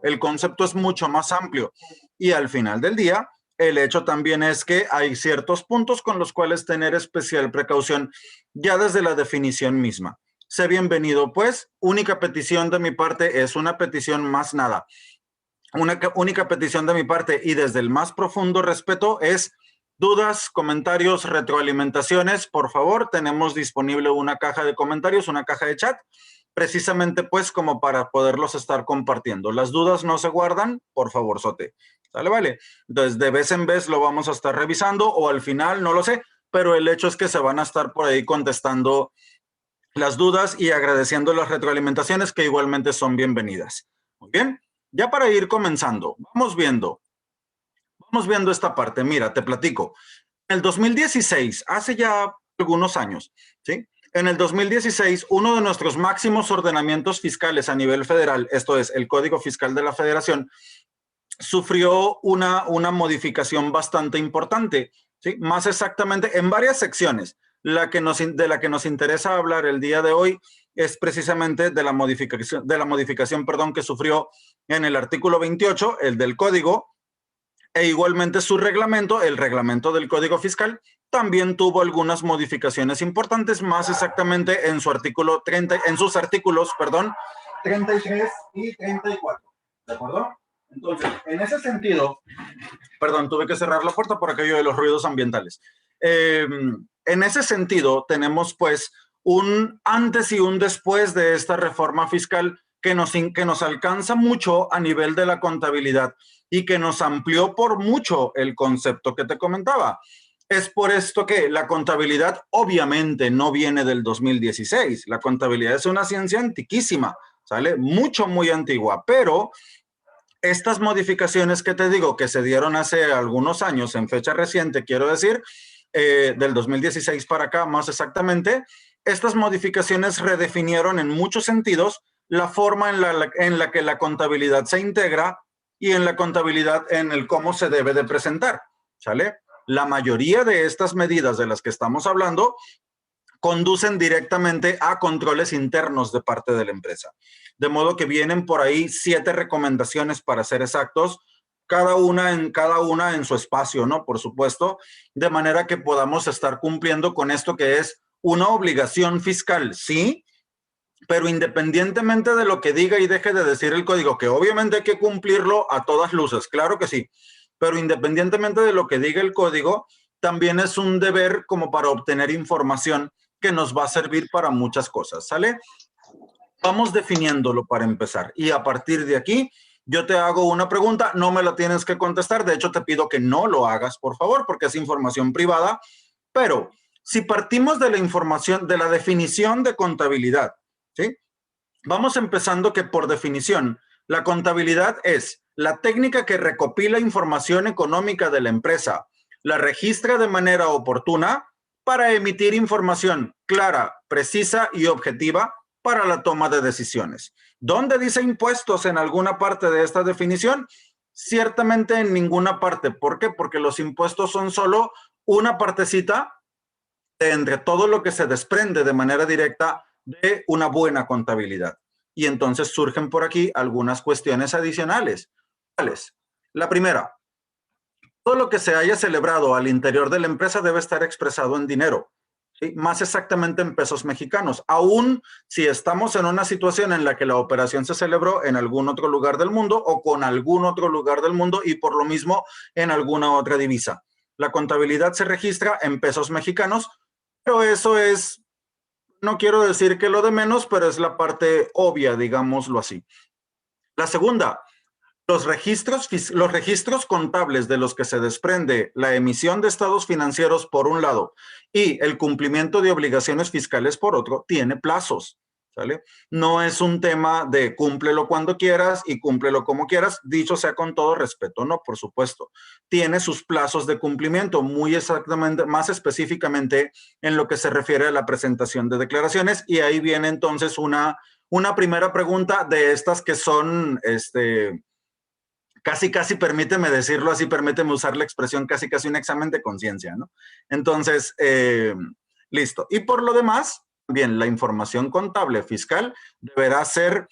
El concepto es mucho más amplio. Y al final del día, el hecho también es que hay ciertos puntos con los cuales tener especial precaución ya desde la definición misma. Sé bienvenido, pues. Única petición de mi parte es una petición más nada. Una única petición de mi parte y desde el más profundo respeto es dudas, comentarios, retroalimentaciones. Por favor, tenemos disponible una caja de comentarios, una caja de chat, precisamente pues como para poderlos estar compartiendo. Las dudas no se guardan, por favor, Sote. ¿Sale? Vale. Entonces, de vez en vez lo vamos a estar revisando o al final, no lo sé, pero el hecho es que se van a estar por ahí contestando las dudas y agradeciendo las retroalimentaciones que igualmente son bienvenidas. Muy bien. Ya para ir comenzando, vamos viendo esta parte. Mira, te platico. En el 2016, hace ya algunos años, ¿sí? En el 2016, uno de nuestros máximos ordenamientos fiscales a nivel federal, esto es el Código Fiscal de la Federación, sufrió una modificación bastante importante, ¿sí? Más exactamente en varias secciones. De la que nos interesa hablar el día de hoy es precisamente de la modificación, que sufrió en el artículo 28, el del Código, e igualmente su reglamento, el reglamento del Código Fiscal, también tuvo algunas modificaciones importantes, más exactamente en su artículo 30, en sus artículos, 33 y 34. ¿De acuerdo? Entonces, en ese sentido, tuve que cerrar la puerta por aquello de los ruidos ambientales. En ese sentido, tenemos pues un antes y un después de esta reforma fiscal que nos alcanza mucho a nivel de la contabilidad y que nos amplió por mucho el concepto que te comentaba. Es por esto que la contabilidad obviamente no viene del 2016. La contabilidad es una ciencia antiquísima, ¿sale? Muy antigua, pero estas modificaciones que te digo que se dieron hace algunos años, en fecha reciente, quiero decir, del 2016 para acá más exactamente, estas modificaciones redefinieron en muchos sentidos la forma en la que la contabilidad se integra y en la contabilidad en el cómo se debe de presentar, ¿sale? La mayoría de estas medidas de las que estamos hablando conducen directamente a controles internos de parte de la empresa. De modo que vienen por ahí 7 recomendaciones para ser exactos, cada una en su espacio, ¿no? Por supuesto, de manera que podamos estar cumpliendo con esto que es una obligación fiscal, sí, pero independientemente de lo que diga y deje de decir el código, que obviamente hay que cumplirlo a todas luces, claro que sí, pero independientemente de lo que diga el código, también es un deber como para obtener información que nos va a servir para muchas cosas, ¿sale? Vamos definiéndolo para empezar y a partir de aquí yo te hago una pregunta, no me la tienes que contestar, de hecho te pido que no lo hagas, por favor, porque es información privada, pero si partimos de la información, de la definición de contabilidad, ¿sí? Vamos empezando que por definición, la contabilidad es la técnica que recopila información económica de la empresa, la registra de manera oportuna para emitir información clara, precisa y objetiva para la toma de decisiones. ¿Dónde dice impuestos en alguna parte de esta definición? Ciertamente en ninguna parte. ¿Por qué? Porque los impuestos son solo una partecita de entre todo lo que se desprende de manera directa de una buena contabilidad. Y entonces surgen por aquí algunas cuestiones adicionales. ¿Cuáles? La primera, todo lo que se haya celebrado al interior de la empresa debe estar expresado en dinero, ¿sí? Más exactamente en pesos mexicanos, aún si estamos en una situación en la que la operación se celebró en algún otro lugar del mundo o con algún otro lugar del mundo y por lo mismo en alguna otra divisa. La contabilidad se registra en pesos mexicanos, pero eso es, no quiero decir que lo de menos, pero es la parte obvia, digámoslo así. La segunda, los registros contables de los que se desprende la emisión de estados financieros por un lado y el cumplimiento de obligaciones fiscales por otro, tiene plazos, ¿sale? No es un tema de cúmplelo cuando quieras y cúmplelo como quieras, dicho sea con todo respeto, no, por supuesto. Tiene sus plazos de cumplimiento, muy exactamente, más específicamente en lo que se refiere a la presentación de declaraciones y ahí viene entonces una primera pregunta de estas que son, casi, permíteme decirlo así, permíteme usar la expresión casi un examen de conciencia, ¿no? Entonces, listo. Y por lo demás, bien, la información contable fiscal deberá ser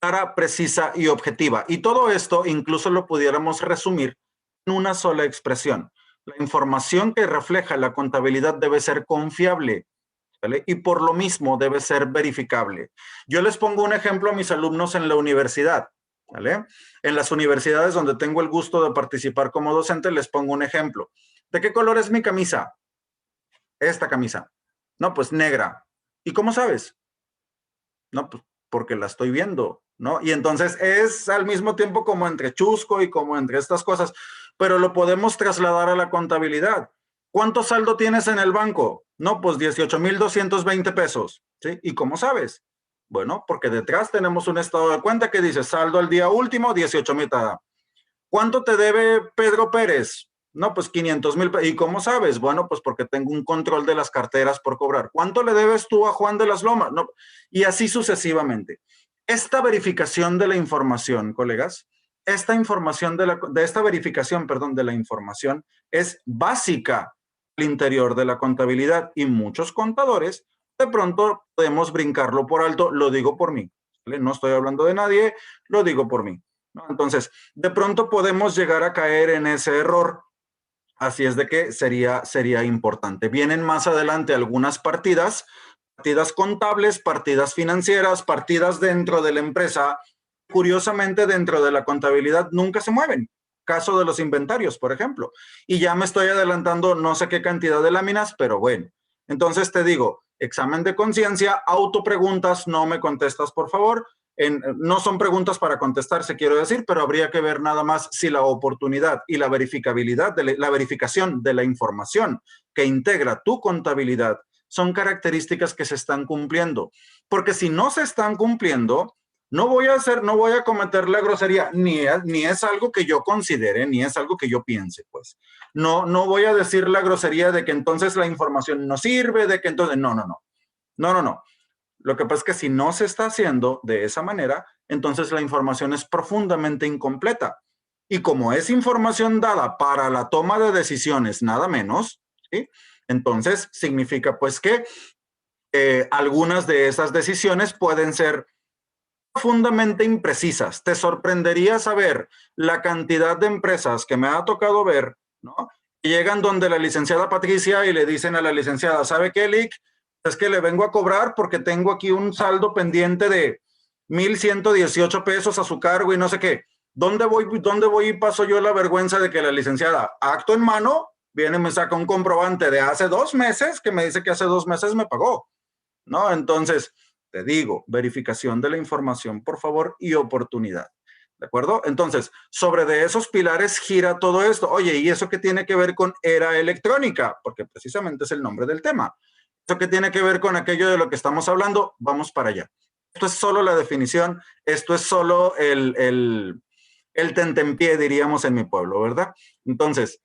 clara, precisa y objetiva. Y todo esto incluso lo pudiéramos resumir en una sola expresión. La información que refleja la contabilidad debe ser confiable, ¿vale? Y por lo mismo debe ser verificable. Yo les pongo un ejemplo a mis alumnos en la universidad, ¿vale? En las universidades donde tengo el gusto de participar como docente, les pongo un ejemplo. ¿De qué color es mi camisa? Esta camisa. No, pues negra. ¿Y cómo sabes? No, pues porque la estoy viendo, ¿no? Y entonces es al mismo tiempo como entre chusco y como entre estas cosas, pero lo podemos trasladar a la contabilidad. ¿Cuánto saldo tienes en el banco? No, pues 18,220 pesos, ¿sí? ¿Y cómo sabes? Bueno, porque detrás tenemos un estado de cuenta que dice saldo al día último, 18,000. ¿Cuánto te debe Pedro Pérez? No, pues 500,000. ¿Y cómo sabes? Bueno, pues porque tengo un control de las carteras por cobrar. ¿Cuánto le debes tú a Juan de las Lomas? No, y así sucesivamente. Esta verificación de la información, colegas, esta información de esta verificación, perdón, de la información es básica al interior de la contabilidad y muchos contadores de pronto podemos brincarlo por alto. Lo digo por mí, ¿vale? No estoy hablando de nadie, lo digo por mí, ¿no? Entonces, de pronto podemos llegar a caer en ese error. Así es de que sería importante. Vienen más adelante algunas partidas contables, partidas financieras, partidas dentro de la empresa. Curiosamente, dentro de la contabilidad nunca se mueven. Caso de los inventarios, por ejemplo. Y ya me estoy adelantando no sé qué cantidad de láminas, pero bueno. Entonces te digo, examen de conciencia, autopreguntas, no me contestas, por favor. No son preguntas para contestarse, quiero decir, pero habría que ver nada más si la oportunidad y la verificabilidad, la verificación de la información que integra tu contabilidad son características que se están cumpliendo. Porque si no se están cumpliendo, no voy a cometer la grosería, ni es algo que yo considere, ni es algo que yo piense, pues. No voy a decir la grosería de que entonces la información no sirve, de que entonces, no. Lo que pasa es que si no se está haciendo de esa manera, entonces la información es profundamente incompleta. Y como es información dada para la toma de decisiones, nada menos, ¿sí? Entonces significa pues que algunas de esas decisiones pueden ser profundamente imprecisas. Te sorprendería saber la cantidad de empresas que me ha tocado ver, ¿no? Que llegan donde la licenciada Patricia y le dicen a la licenciada, ¿sabe qué, Lick? Es que le vengo a cobrar porque tengo aquí un saldo pendiente de 1,118 pesos a su cargo y no sé qué. ¿Dónde voy y paso yo la vergüenza de que la licenciada, acto en mano, viene y me saca un comprobante de hace 2 meses que me dice que hace 2 meses me pagó, ¿no? Entonces, te digo, verificación de la información, por favor, y oportunidad. ¿De acuerdo? Entonces, sobre de esos pilares gira todo esto. Oye, ¿y eso qué tiene que ver con era electrónica? Porque precisamente es el nombre del tema. ¿Eso qué tiene que ver con aquello de lo que estamos hablando? Vamos para allá. Esto es solo la definición, esto es solo el tentempié, diríamos en mi pueblo, ¿verdad? Entonces,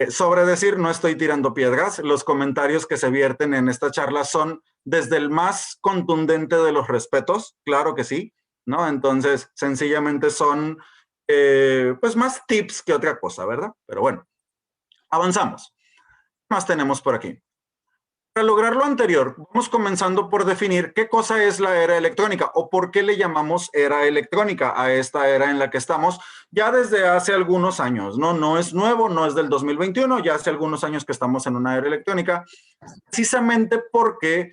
sobre decir, no estoy tirando piedras, los comentarios que se vierten en esta charla son desde el más contundente de los respetos, claro que sí, ¿no? Entonces, sencillamente son, pues, más tips que otra cosa, ¿verdad? Pero bueno, avanzamos. ¿Qué más tenemos por aquí? Para lograr lo anterior, vamos comenzando por definir qué cosa es la era electrónica o por qué le llamamos era electrónica a esta era en la que estamos ya desde hace algunos años, ¿no? No es nuevo, no es del 2021, ya hace algunos años que estamos en una era electrónica, precisamente porque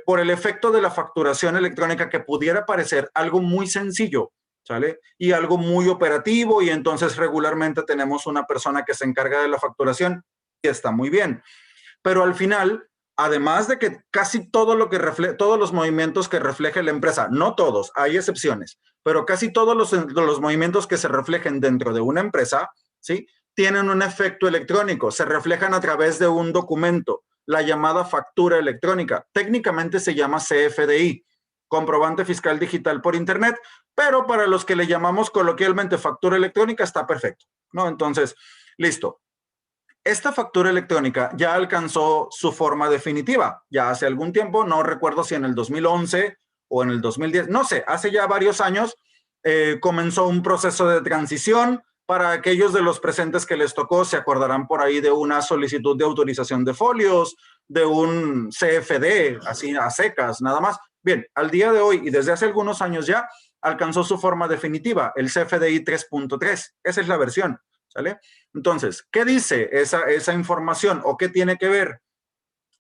por el efecto de la facturación electrónica que pudiera parecer algo muy sencillo, ¿sale? Y algo muy operativo y entonces regularmente tenemos una persona que se encarga de la facturación y está muy bien. Pero al final, además de que casi todo lo que todos los movimientos que refleje la empresa, no todos, hay excepciones, pero casi todos los movimientos que se reflejen dentro de una empresa, ¿sí? Tienen un efecto electrónico, se reflejan a través de un documento, la llamada factura electrónica. Técnicamente se llama CFDI, comprobante fiscal digital por internet, pero para los que le llamamos coloquialmente factura electrónica está perfecto, ¿no? Entonces, listo. Esta factura electrónica ya alcanzó su forma definitiva, ya hace algún tiempo, no recuerdo si en el 2011 o en el 2010, no sé, hace ya varios años comenzó un proceso de transición. Para aquellos de los presentes que les tocó, se acordarán por ahí de una solicitud de autorización de folios, de un CFD, así a secas, nada más. Bien, al día de hoy y desde hace algunos años ya, alcanzó su forma definitiva, el CFDI 3.3. Esa es la versión, ¿sale? Entonces, ¿qué dice esa información o qué tiene que ver?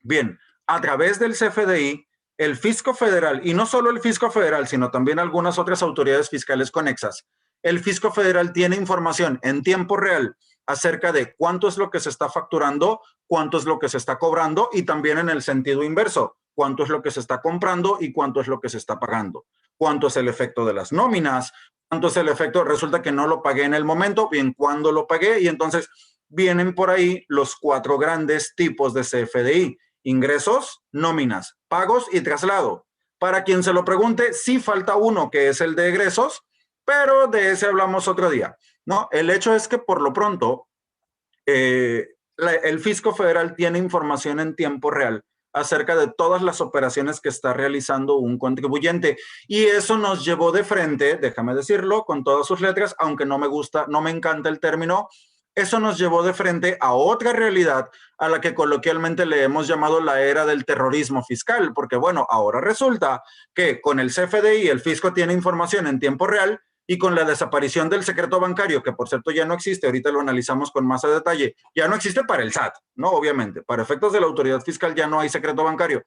Bien, a través del CFDI, el Fisco Federal, y no solo el Fisco Federal, sino también algunas otras autoridades fiscales conexas, el Fisco Federal tiene información en tiempo real acerca de cuánto es lo que se está facturando, cuánto es lo que se está cobrando y también en el sentido inverso, cuánto es lo que se está comprando y cuánto es lo que se está pagando, cuánto es el efecto de las nóminas, cuánto es el efecto, resulta que no lo pagué en el momento, bien, cuándo lo pagué, y entonces vienen por ahí los 4 grandes tipos de CFDI: ingresos, nóminas, pagos y traslado. Para quien se lo pregunte, sí falta uno, que es el de egresos, pero de ese hablamos otro día, ¿no? El hecho es que por lo pronto el Fisco Federal tiene información en tiempo real acerca de todas las operaciones que está realizando un contribuyente, y eso nos llevó de frente, déjame decirlo con todas sus letras, aunque no me gusta, no me encanta el término, eso nos llevó de frente a otra realidad a la que coloquialmente le hemos llamado la era del terrorismo fiscal, porque bueno, ahora resulta que con el CFDI el fisco tiene información en tiempo real, y con la desaparición del secreto bancario, que por cierto ya no existe, ahorita lo analizamos con más detalle, ya no existe para el SAT, ¿no? Obviamente, para efectos de la autoridad fiscal ya no hay secreto bancario.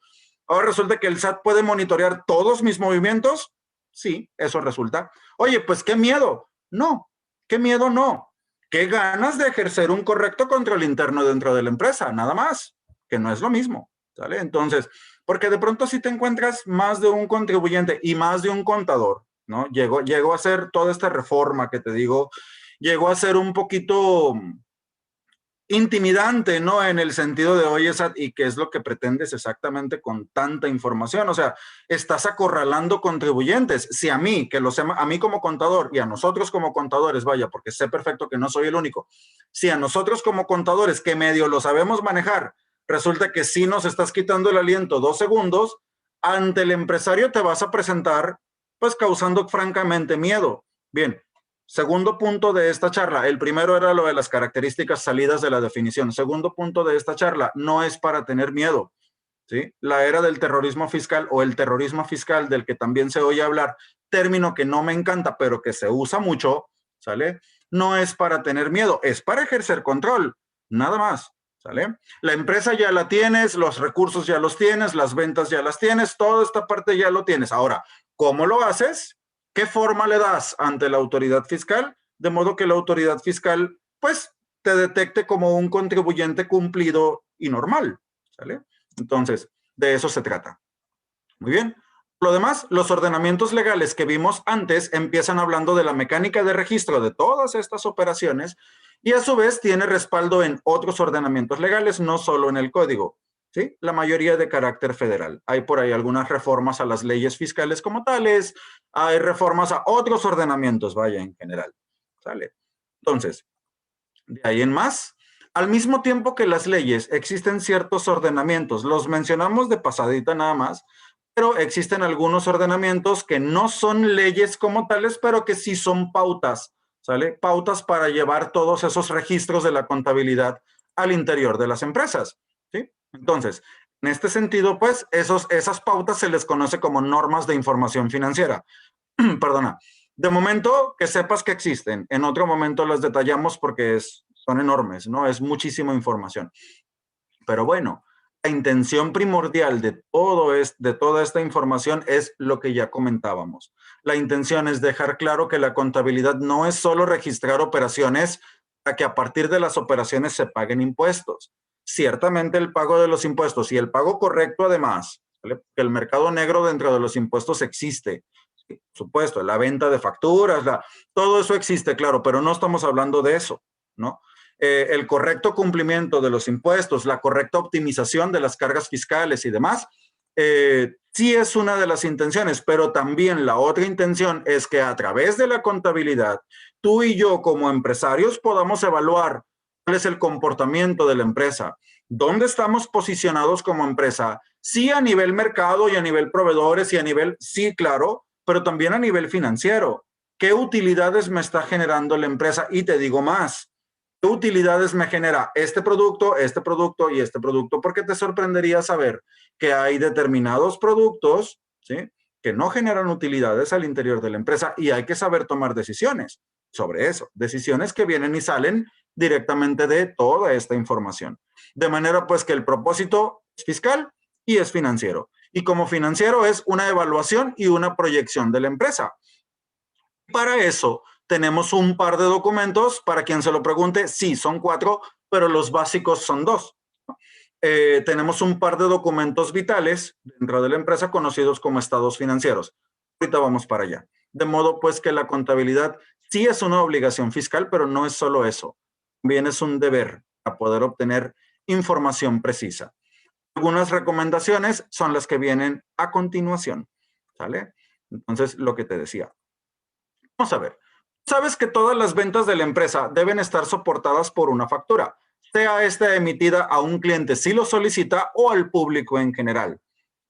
Ahora resulta que el SAT puede monitorear todos mis movimientos. Sí, eso resulta. Oye, pues qué miedo. No, qué miedo no. Qué ganas de ejercer un correcto control interno dentro de la empresa, nada más, que no es lo mismo, ¿sale? Entonces, porque de pronto si te encuentras más de un contribuyente y más de un contador, ¿no? Llegó a ser toda esta reforma que te digo, llegó a ser un poquito intimidante, ¿no? En el sentido de, oye, SAT, ¿y qué es lo que pretendes exactamente con tanta información? O sea, estás acorralando contribuyentes. Si a mí, que lo sé, a mí como contador y a nosotros como contadores, vaya, porque sé perfecto que no soy el único, si a nosotros como contadores, que medio lo sabemos manejar, resulta que sí nos estás quitando el aliento 2 segundos, ante el empresario te vas a presentar, pues causando francamente miedo. Bien, segundo punto de esta charla, el primero era lo de las características salidas de la definición. Segundo punto de esta charla, no es para tener miedo, ¿sí? La era del terrorismo fiscal o el terrorismo fiscal del que también se oye hablar, término que no me encanta, pero que se usa mucho, ¿sale? No es para tener miedo, es para ejercer control, nada más, ¿sale? La empresa ya la tienes, los recursos ya los tienes, las ventas ya las tienes, toda esta parte ya lo tienes. Ahora, ¿cómo lo haces? ¿Qué forma le das ante la autoridad fiscal? De modo que la autoridad fiscal, pues, te detecte como un contribuyente cumplido y normal, ¿sale? Entonces, de eso se trata. Muy bien. Lo demás, los ordenamientos legales que vimos antes empiezan hablando de la mecánica de registro de todas estas operaciones y a su vez tiene respaldo en otros ordenamientos legales, no solo en el código, ¿sí? La mayoría de carácter federal. Hay por ahí algunas reformas a las leyes fiscales como tales, hay reformas a otros ordenamientos, vaya, en general, ¿sale? Entonces, de ahí en más, al mismo tiempo que las leyes, existen ciertos ordenamientos, los mencionamos de pasadita nada más, pero existen algunos ordenamientos que no son leyes como tales, pero que sí son pautas, ¿sale? Pautas para llevar todos esos registros de la contabilidad al interior de las empresas, ¿sí? Entonces, en este sentido, pues, esas pautas se les conoce como normas de información financiera. Perdona. De momento, que sepas que existen. En otro momento las detallamos porque son enormes, ¿no? Es muchísima información. Pero bueno, la intención primordial de toda esta información es lo que ya comentábamos. La intención es dejar claro que la contabilidad no es solo registrar operaciones para que a partir de las operaciones se paguen impuestos. Ciertamente el pago de los impuestos y el pago correcto además, ¿vale? Que el mercado negro dentro de los impuestos existe. Por supuesto, la venta de facturas, todo eso existe, claro, pero no estamos hablando de eso, ¿no? El correcto cumplimiento de los impuestos, la correcta optimización de las cargas fiscales y demás, sí es una de las intenciones, pero también la otra intención es que a través de la contabilidad, tú y yo como empresarios podamos evaluar cuál es el comportamiento de la empresa, dónde estamos posicionados como empresa, sí a nivel mercado y a nivel proveedores y a nivel, sí, claro, pero también a nivel financiero. ¿Qué utilidades me está generando la empresa? Y te digo más, ¿qué utilidades me genera este producto y este producto? Porque te sorprendería saber que hay determinados productos, ¿sí? que no generan utilidades al interior de la empresa y hay que saber tomar decisiones sobre eso, decisiones que vienen y salen directamente de toda esta información. De manera pues que el propósito es fiscal y es financiero. Y como financiero es una evaluación y una proyección de la empresa. Para eso tenemos un par de documentos, para quien se lo pregunte, sí, son 4, pero los básicos son 2. Tenemos un par de documentos vitales dentro de la empresa conocidos como estados financieros. Ahorita vamos para allá. De modo pues que la contabilidad sí es una obligación fiscal, pero no es solo eso. También es un deber para poder obtener información precisa. Algunas recomendaciones son las que vienen a continuación. ¿Sale? Entonces, lo que te decía. Vamos a ver. Sabes que todas las ventas de la empresa deben estar soportadas por una factura, sea esta emitida a un cliente si lo solicita o al público en general.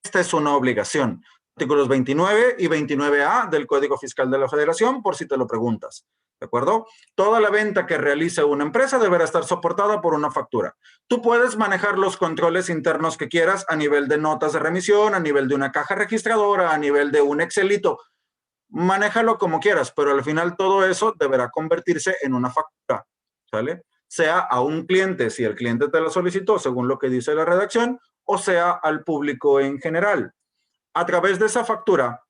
Esta es una obligación. Artículos 29 y 29A del Código Fiscal de la Federación, por si te lo preguntas. ¿De acuerdo? Toda la venta que realice una empresa deberá estar soportada por una factura. Tú puedes manejar los controles internos que quieras a nivel de notas de remisión, a nivel de una caja registradora, a nivel de un Excelito. Manéjalo como quieras, pero al final todo eso deberá convertirse en una factura, ¿sale? Sea a un cliente, si el cliente te la solicitó, según lo que dice la redacción, o sea al público en general. A través de esa factura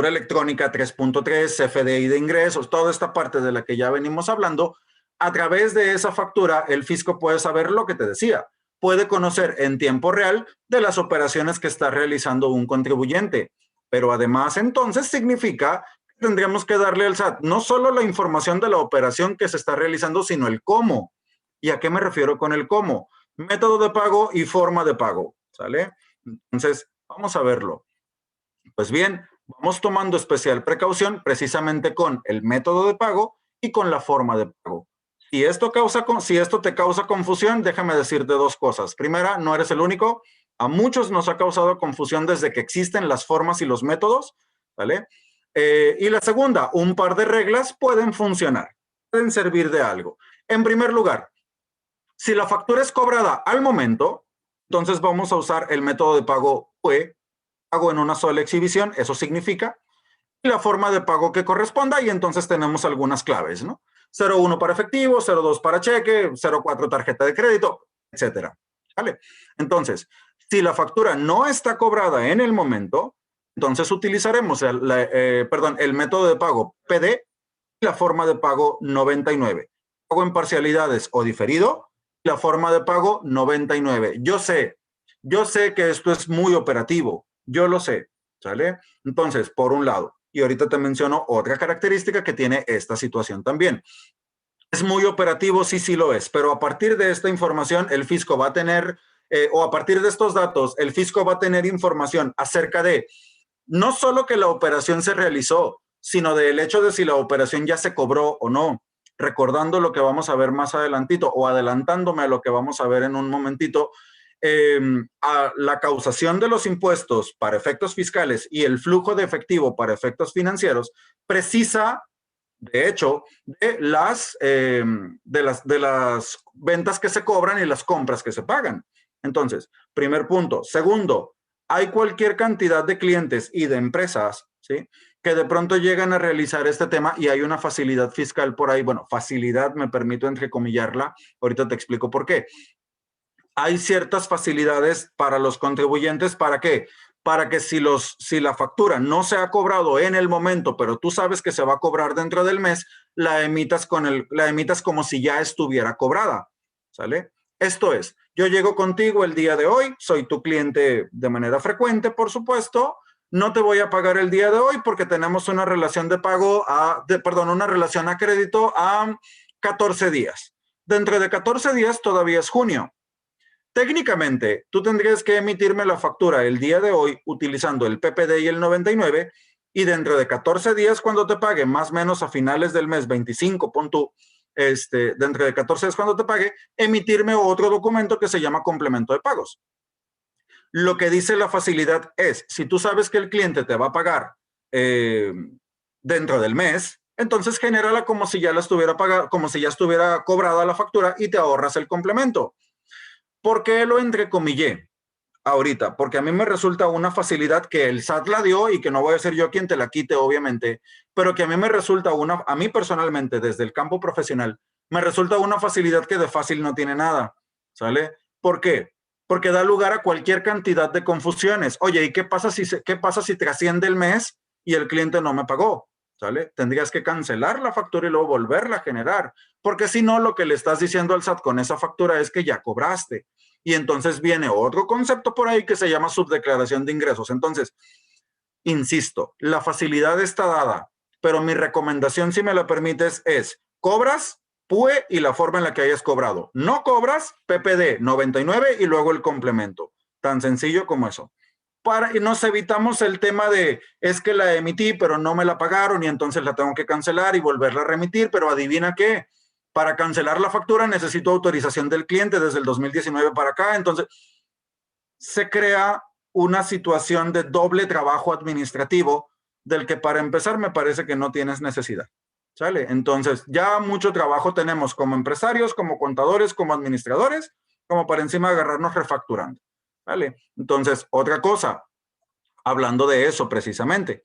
electrónica 3.3, CFDI de ingresos, toda esta parte de la que ya venimos hablando, a través de esa factura el fisco puede saber lo que te decía, puede conocer en tiempo real de las operaciones que está realizando un contribuyente. Pero además entonces significa que tendríamos que darle al SAT no solo la información de la operación que se está realizando, sino el cómo. ¿Y a qué me refiero con el cómo? Método de pago y forma de pago, ¿sale? Entonces, vamos a verlo. Pues bien, vamos tomando especial precaución precisamente con el método de pago y con la forma de pago. Si esto te causa confusión, déjame decirte 2 cosas. Primera, no eres el único. A muchos nos ha causado confusión desde que existen las formas y los métodos, ¿vale? Y la segunda, un par de reglas pueden funcionar, pueden servir de algo. En primer lugar, si la factura es cobrada al momento, entonces vamos a usar el método de pago UE, pago en una sola exhibición, eso significa, y la forma de pago que corresponda, y entonces tenemos algunas claves, ¿no? 01 para efectivo, 02 para cheque, 04 tarjeta de crédito, etcétera. ¿Vale? Entonces, si la factura no está cobrada en el momento, entonces utilizaremos el método de pago PD y la forma de pago 99. Pago en parcialidades o diferido, la forma de pago 99. Yo sé que esto es muy operativo, yo lo sé, ¿sale? Entonces, por un lado, y ahorita te menciono otra característica que tiene esta situación también. Es muy operativo, sí lo es, pero a partir de esta información el fisco va a tener, o a partir de estos datos, el fisco va a tener información acerca de no solo que la operación se realizó, sino del hecho de si la operación ya se cobró o no. Recordando lo que vamos a ver más adelantito o adelantándome a lo que vamos a ver en un momentito, a la causación de los impuestos para efectos fiscales y el flujo de efectivo para efectos financieros precisa, de hecho, de las ventas que se cobran y las compras que se pagan. Entonces, primer punto. Segundo, hay cualquier cantidad de clientes y de empresas, ¿sí?, que de pronto llegan a realizar este tema y hay una facilidad fiscal por ahí. Bueno, facilidad, me permito entrecomillarla. Ahorita te explico por qué. Hay ciertas facilidades para los contribuyentes. ¿Para qué? Para que si la factura no se ha cobrado en el momento, pero tú sabes que se va a cobrar dentro del mes, la emitas como si ya estuviera cobrada, ¿sale? Esto es, yo llego contigo el día de hoy, soy tu cliente de manera frecuente, por supuesto, no te voy a pagar el día de hoy porque tenemos una relación de pago una relación a crédito a 14 días. Dentro de 14 días todavía es junio. Técnicamente, tú tendrías que emitirme la factura el día de hoy utilizando el PPD y el 99 y dentro de 14 días cuando te pague, más o menos a finales del mes 25, pon tú, dentro de 14 días cuando te pague, emitirme otro documento que se llama complemento de pagos. Lo que dice la facilidad es, si tú sabes que el cliente te va a pagar dentro del mes, entonces genérala como si ya la estuviera pagada, como si ya estuviera cobrada la factura y te ahorras el complemento. ¿Por qué lo entrecomillé? ahorita, porque a mí me resulta una facilidad que el SAT la dio y que no voy a ser yo quien te la quite, obviamente, pero que a mí me resulta a mí personalmente, desde el campo profesional, me resulta una facilidad que de fácil no tiene nada, ¿sale? ¿Por qué? Porque da lugar a cualquier cantidad de confusiones. Oye, ¿y qué pasa si trasciende el mes y el cliente no me pagó? ¿Sale? Tendrías que cancelar la factura y luego volverla a generar, porque si no, lo que le estás diciendo al SAT con esa factura es que ya cobraste. Y entonces viene otro concepto por ahí que se llama subdeclaración de ingresos. Entonces, insisto, la facilidad está dada, pero mi recomendación, si me lo permites, es cobras, PUE y la forma en la que hayas cobrado. No cobras, PPD 99 y luego el complemento. Tan sencillo como eso. Y nos evitamos el tema de es que la emití, pero no me la pagaron y entonces la tengo que cancelar y volverla a remitir, pero adivina qué, para cancelar la factura necesito autorización del cliente desde el 2019 para acá, entonces se crea una situación de doble trabajo administrativo del que para empezar me parece que no tienes necesidad. ¿Sale? Entonces ya mucho trabajo tenemos como empresarios, como contadores, como administradores, como para encima agarrarnos refacturando. ¿Vale? Entonces, otra cosa, hablando de eso precisamente,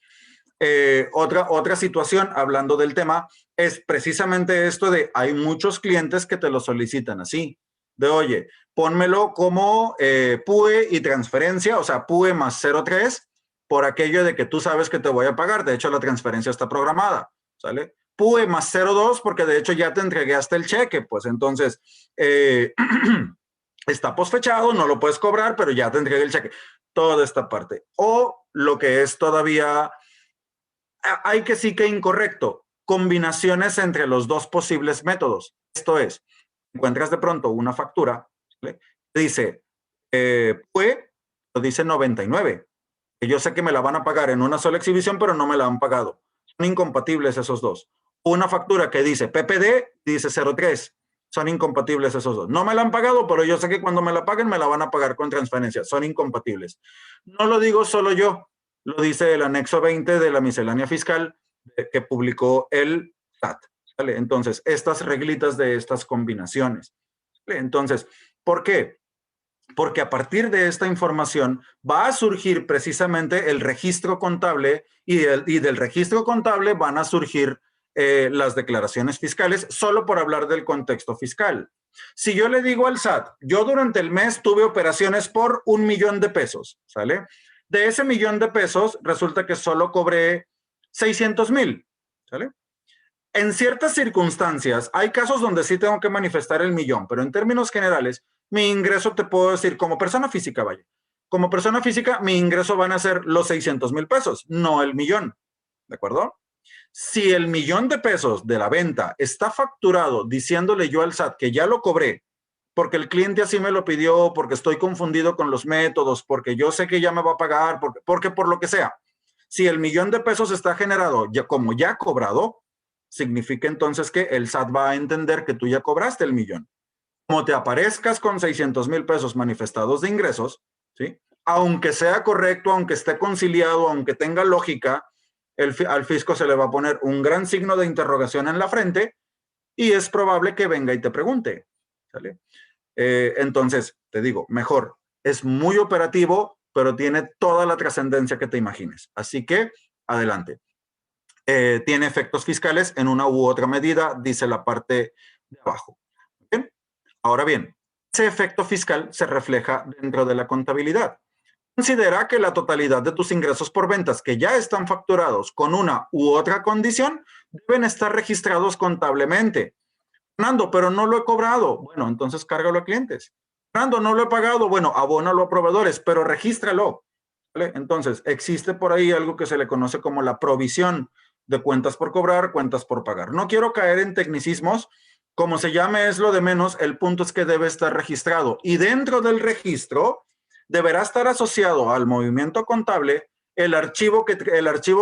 otra situación, hablando del tema, es precisamente esto de hay muchos clientes que te lo solicitan así, de oye, pónmelo como PUE y transferencia, o sea, PUE más 03, por aquello de que tú sabes que te voy a pagar, de hecho la transferencia está programada, ¿sale? PUE más 02 porque de hecho ya te entregué hasta el cheque, pues entonces está posfechado, no lo puedes cobrar, pero ya te entregué el cheque, toda esta parte. O lo que es todavía hay que sí que incorrecto. Combinaciones entre los dos posibles métodos. Esto es, encuentras de pronto una factura, ¿vale? Dice, fue, lo dice 99. Yo sé que me la van a pagar en una sola exhibición, pero no me la han pagado. Son incompatibles esos dos. Una factura que dice PPD, dice 03. Son incompatibles esos dos. No me la han pagado, pero yo sé que cuando me la paguen me la van a pagar con transferencia. Son incompatibles. No lo digo solo yo, lo dice el anexo 20 de la miscelánea fiscal que publicó el SAT. ¿Vale? Entonces, estas reglitas de estas combinaciones. ¿Vale? Entonces, ¿por qué? Porque a partir de esta información va a surgir precisamente el registro contable y del registro contable van a surgir las declaraciones fiscales, solo por hablar del contexto fiscal. Si yo le digo al SAT, yo durante el mes tuve operaciones por 1,000,000 de pesos, ¿sale? De ese 1,000,000 de pesos resulta que solo cobré 600,000, ¿sale? En ciertas circunstancias, hay casos donde sí tengo que manifestar el 1,000,000, pero en términos generales, mi ingreso te puedo decir, como persona física, vaya, como persona física, mi ingreso van a ser los 600,000 pesos, no el 1,000,000, ¿de acuerdo? Si el 1,000,000 de pesos de la venta está facturado diciéndole yo al SAT que ya lo cobré, porque el cliente así me lo pidió, porque estoy confundido con los métodos, porque yo sé que ya me va a pagar, porque por lo que sea. Si el 1,000,000 de pesos está generado ya como ya cobrado, significa entonces que el SAT va a entender que tú ya cobraste el 1,000,000. Como te aparezcas con 600,000 pesos manifestados de ingresos, ¿sí? Aunque sea correcto, aunque esté conciliado, aunque tenga lógica, al fisco se le va a poner un gran signo de interrogación en la frente y es probable que venga y te pregunte. ¿Sale? Entonces, te digo, mejor, es muy operativo, pero tiene toda la trascendencia que te imagines. Así que, adelante. Tiene efectos fiscales en una u otra medida, dice la parte de abajo. ¿Bien? Ahora bien, ese efecto fiscal se refleja dentro de la contabilidad. Considera que la totalidad de tus ingresos por ventas que ya están facturados con una u otra condición deben estar registrados contablemente. Fernando, pero no lo he cobrado. Bueno, entonces cárgalo a clientes. Fernando, no lo he pagado. Bueno, abónalo a proveedores, pero regístralo. ¿Vale? Entonces, existe por ahí algo que se le conoce como la provisión de cuentas por cobrar, cuentas por pagar. No quiero caer en tecnicismos, como se llame es lo de menos, el punto es que debe estar registrado y dentro del registro deberá estar asociado al movimiento contable el archivo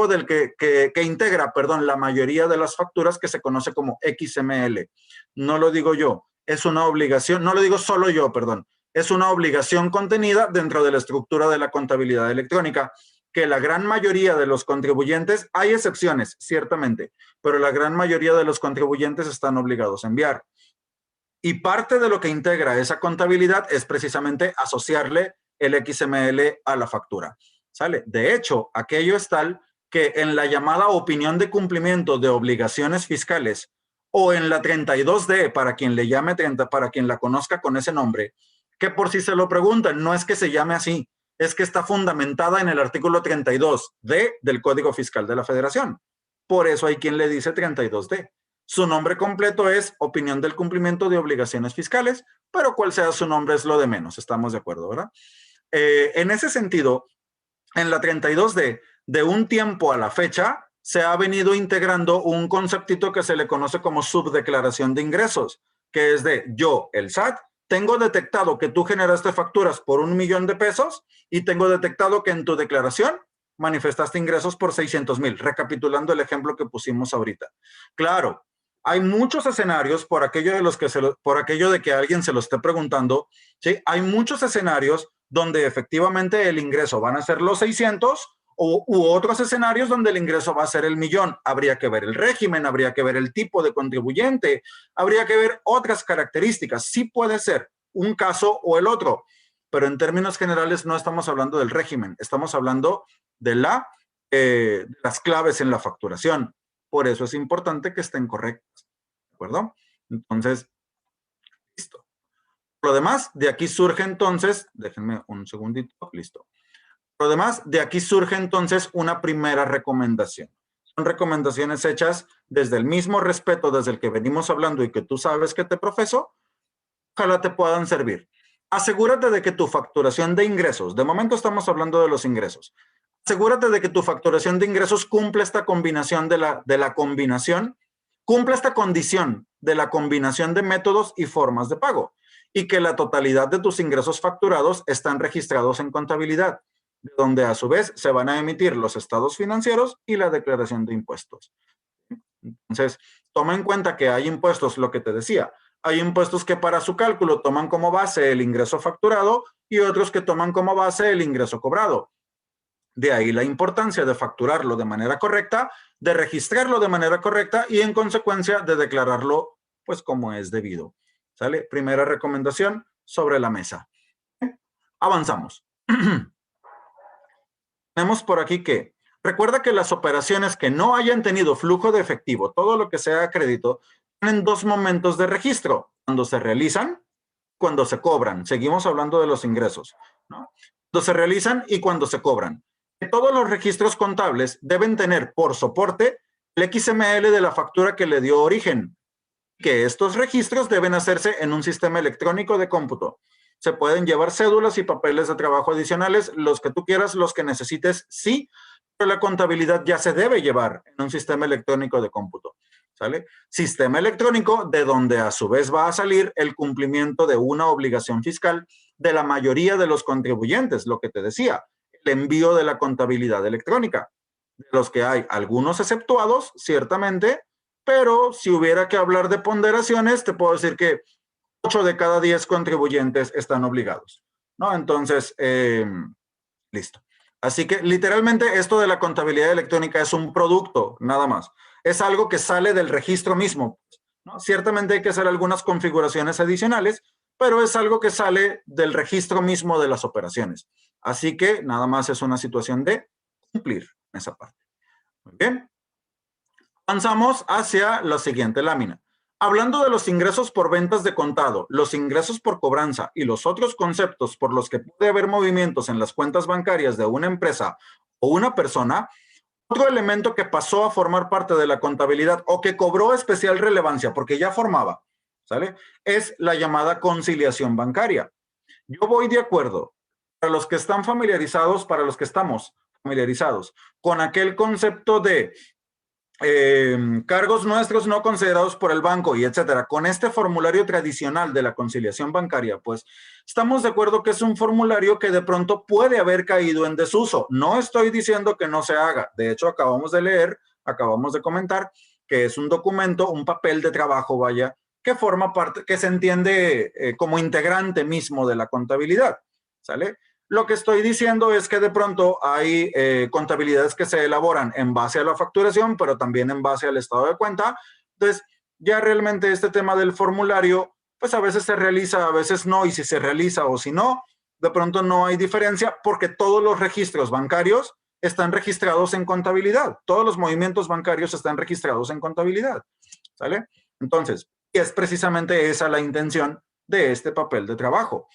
del que integra, perdón, la mayoría de las facturas que se conoce como XML. No lo digo yo, es una obligación, no lo digo solo yo, perdón, es una obligación contenida dentro de la estructura de la contabilidad electrónica que la gran mayoría de los contribuyentes, hay excepciones, ciertamente, pero la gran mayoría de los contribuyentes están obligados a enviar. Y parte de lo que integra esa contabilidad es precisamente asociarle el XML a la factura. ¿Sale? De hecho, aquello es tal que en la llamada opinión de cumplimiento de obligaciones fiscales o en la 32D, para quien le llame 30, para quien la conozca con ese nombre, que por si se lo preguntan, no es que se llame así, es que está fundamentada en el artículo 32D del Código Fiscal de la Federación. Por eso hay quien le dice 32D. Su nombre completo es opinión del cumplimiento de obligaciones fiscales, pero cual sea su nombre es lo de menos, estamos de acuerdo, ¿verdad? En ese sentido, en la 32D, de un tiempo a la fecha, se ha venido integrando un conceptito que se le conoce como subdeclaración de ingresos, que es de yo, el SAT, tengo detectado que tú generaste facturas por $1,000,000 de pesos y tengo detectado que en tu declaración manifestaste ingresos por 600,000, recapitulando el ejemplo que pusimos ahorita. Claro, hay muchos escenarios por aquello de que alguien se lo esté preguntando, ¿sí? Hay muchos escenarios donde efectivamente el ingreso van a ser los 600 u otros escenarios donde el ingreso va a ser el 1,000,000. Habría que ver el régimen, habría que ver el tipo de contribuyente, habría que ver otras características. Sí puede ser un caso o el otro, pero en términos generales no estamos hablando del régimen, estamos hablando de las claves en la facturación. Por eso es importante que estén correctas, ¿de acuerdo? Entonces, listo. Lo demás, de aquí surge entonces, déjenme un segundito, listo. Lo demás, de aquí surge entonces una primera recomendación. Son recomendaciones hechas desde el mismo respeto, desde el que venimos hablando y que tú sabes que te profeso, ojalá te puedan servir. Asegúrate de que tu facturación de ingresos, de momento estamos hablando de los ingresos, asegúrate de que tu facturación de ingresos cumple esta combinación cumple esta condición de la combinación de métodos y formas de pago y que la totalidad de tus ingresos facturados están registrados en contabilidad, de donde a su vez se van a emitir los estados financieros y la declaración de impuestos. Entonces, toma en cuenta que hay impuestos, lo que te decía, hay impuestos que para su cálculo toman como base el ingreso facturado y otros que toman como base el ingreso cobrado. De ahí la importancia de facturarlo de manera correcta, de registrarlo de manera correcta y en consecuencia de declararlo pues como es debido. ¿Sale? Primera recomendación sobre la mesa. Avanzamos. Tenemos por aquí que recuerda que las operaciones que no hayan tenido flujo de efectivo, todo lo que sea crédito, tienen dos momentos de registro, cuando se realizan, cuando se cobran. Seguimos hablando de los ingresos, ¿no? Cuando se realizan y cuando se cobran. Todos los registros contables deben tener por soporte el XML de la factura que le dio origen, que estos registros deben hacerse en un sistema electrónico de cómputo. Se pueden llevar cédulas y papeles de trabajo adicionales, los que tú quieras, los que necesites, sí, pero la contabilidad ya se debe llevar en un sistema electrónico de cómputo. ¿Sale? Sistema electrónico de donde a su vez va a salir el cumplimiento de una obligación fiscal de la mayoría de los contribuyentes, lo que te decía, el envío de la contabilidad electrónica, de los que hay algunos exceptuados, ciertamente, pero si hubiera que hablar de ponderaciones, te puedo decir que 8 de cada 10 contribuyentes están obligados, ¿no? Entonces, listo. Así que literalmente esto de la contabilidad electrónica es un producto, nada más. Es algo que sale del registro mismo, ¿no? Ciertamente hay que hacer algunas configuraciones adicionales, pero es algo que sale del registro mismo de las operaciones. Así que nada más es una situación de cumplir esa parte. Muy bien. Avanzamos hacia la siguiente lámina. Hablando de los ingresos por ventas de contado, los ingresos por cobranza y los otros conceptos por los que puede haber movimientos en las cuentas bancarias de una empresa o una persona, otro elemento que pasó a formar parte de la contabilidad o que cobró especial relevancia porque ya formaba, ¿sale? Es la llamada conciliación bancaria. Yo voy de acuerdo, para los que están familiarizados, para los que estamos familiarizados con aquel concepto de cargos nuestros no considerados por el banco y etcétera, con este formulario tradicional de la conciliación bancaria, pues estamos de acuerdo que es un formulario que de pronto puede haber caído en desuso. No estoy diciendo que no se haga. De hecho, acabamos de leer, acabamos de comentar que es un documento, un papel de trabajo, vaya, que forma parte, que se entiende como integrante mismo de la contabilidad, ¿sale? Lo que estoy diciendo es que de pronto hay contabilidades que se elaboran en base a la facturación, pero también en base al estado de cuenta. Entonces, ya realmente este tema del formulario, pues a veces se realiza, a veces no, y si se realiza o si no, de pronto no hay diferencia porque todos los registros bancarios están registrados en contabilidad. Todos los movimientos bancarios están registrados en contabilidad, ¿sale? Entonces, es precisamente esa la intención de este papel de trabajo.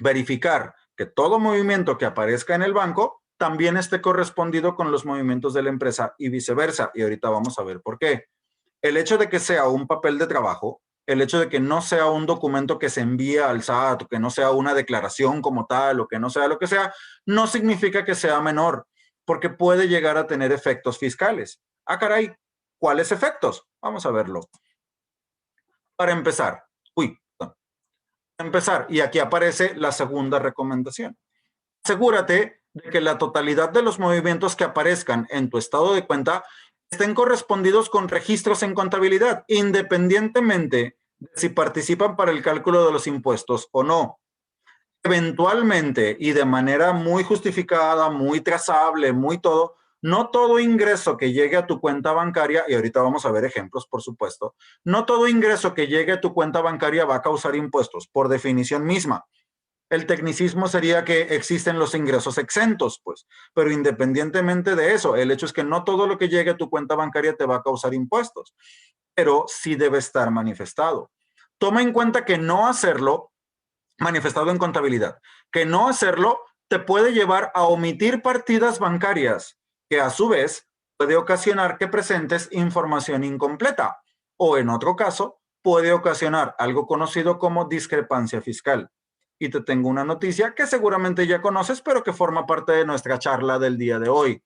Verificar que todo movimiento que aparezca en el banco también esté correspondido con los movimientos de la empresa y viceversa. Y ahorita vamos a ver por qué. El hecho de que sea un papel de trabajo, el hecho de que no sea un documento que se envía al SAT, o que no sea una declaración como tal, o que no sea lo que sea, no significa que sea menor, porque puede llegar a tener efectos fiscales. Ah, caray, ¿cuáles efectos? Vamos a verlo. Para empezar, y aquí aparece la segunda recomendación. Asegúrate de que la totalidad de los movimientos que aparezcan en tu estado de cuenta estén correspondidos con registros en contabilidad, independientemente de si participan para el cálculo de los impuestos o no. Eventualmente y de manera muy justificada, muy trazable, muy todo, no todo ingreso que llegue a tu cuenta bancaria, y ahorita vamos a ver ejemplos, por supuesto, no todo ingreso que llegue a tu cuenta bancaria va a causar impuestos, por definición misma. El tecnicismo sería que existen los ingresos exentos, pues, pero independientemente de eso, el hecho es que no todo lo que llegue a tu cuenta bancaria te va a causar impuestos, pero sí debe estar manifestado. Toma en cuenta que no hacerlo, manifestado en contabilidad, que no hacerlo te puede llevar a omitir partidas bancarias, que a su vez puede ocasionar que presentes información incompleta, o en otro caso, puede ocasionar algo conocido como discrepancia fiscal. Y te tengo una noticia que seguramente ya conoces, pero que forma parte de nuestra charla del día de hoy.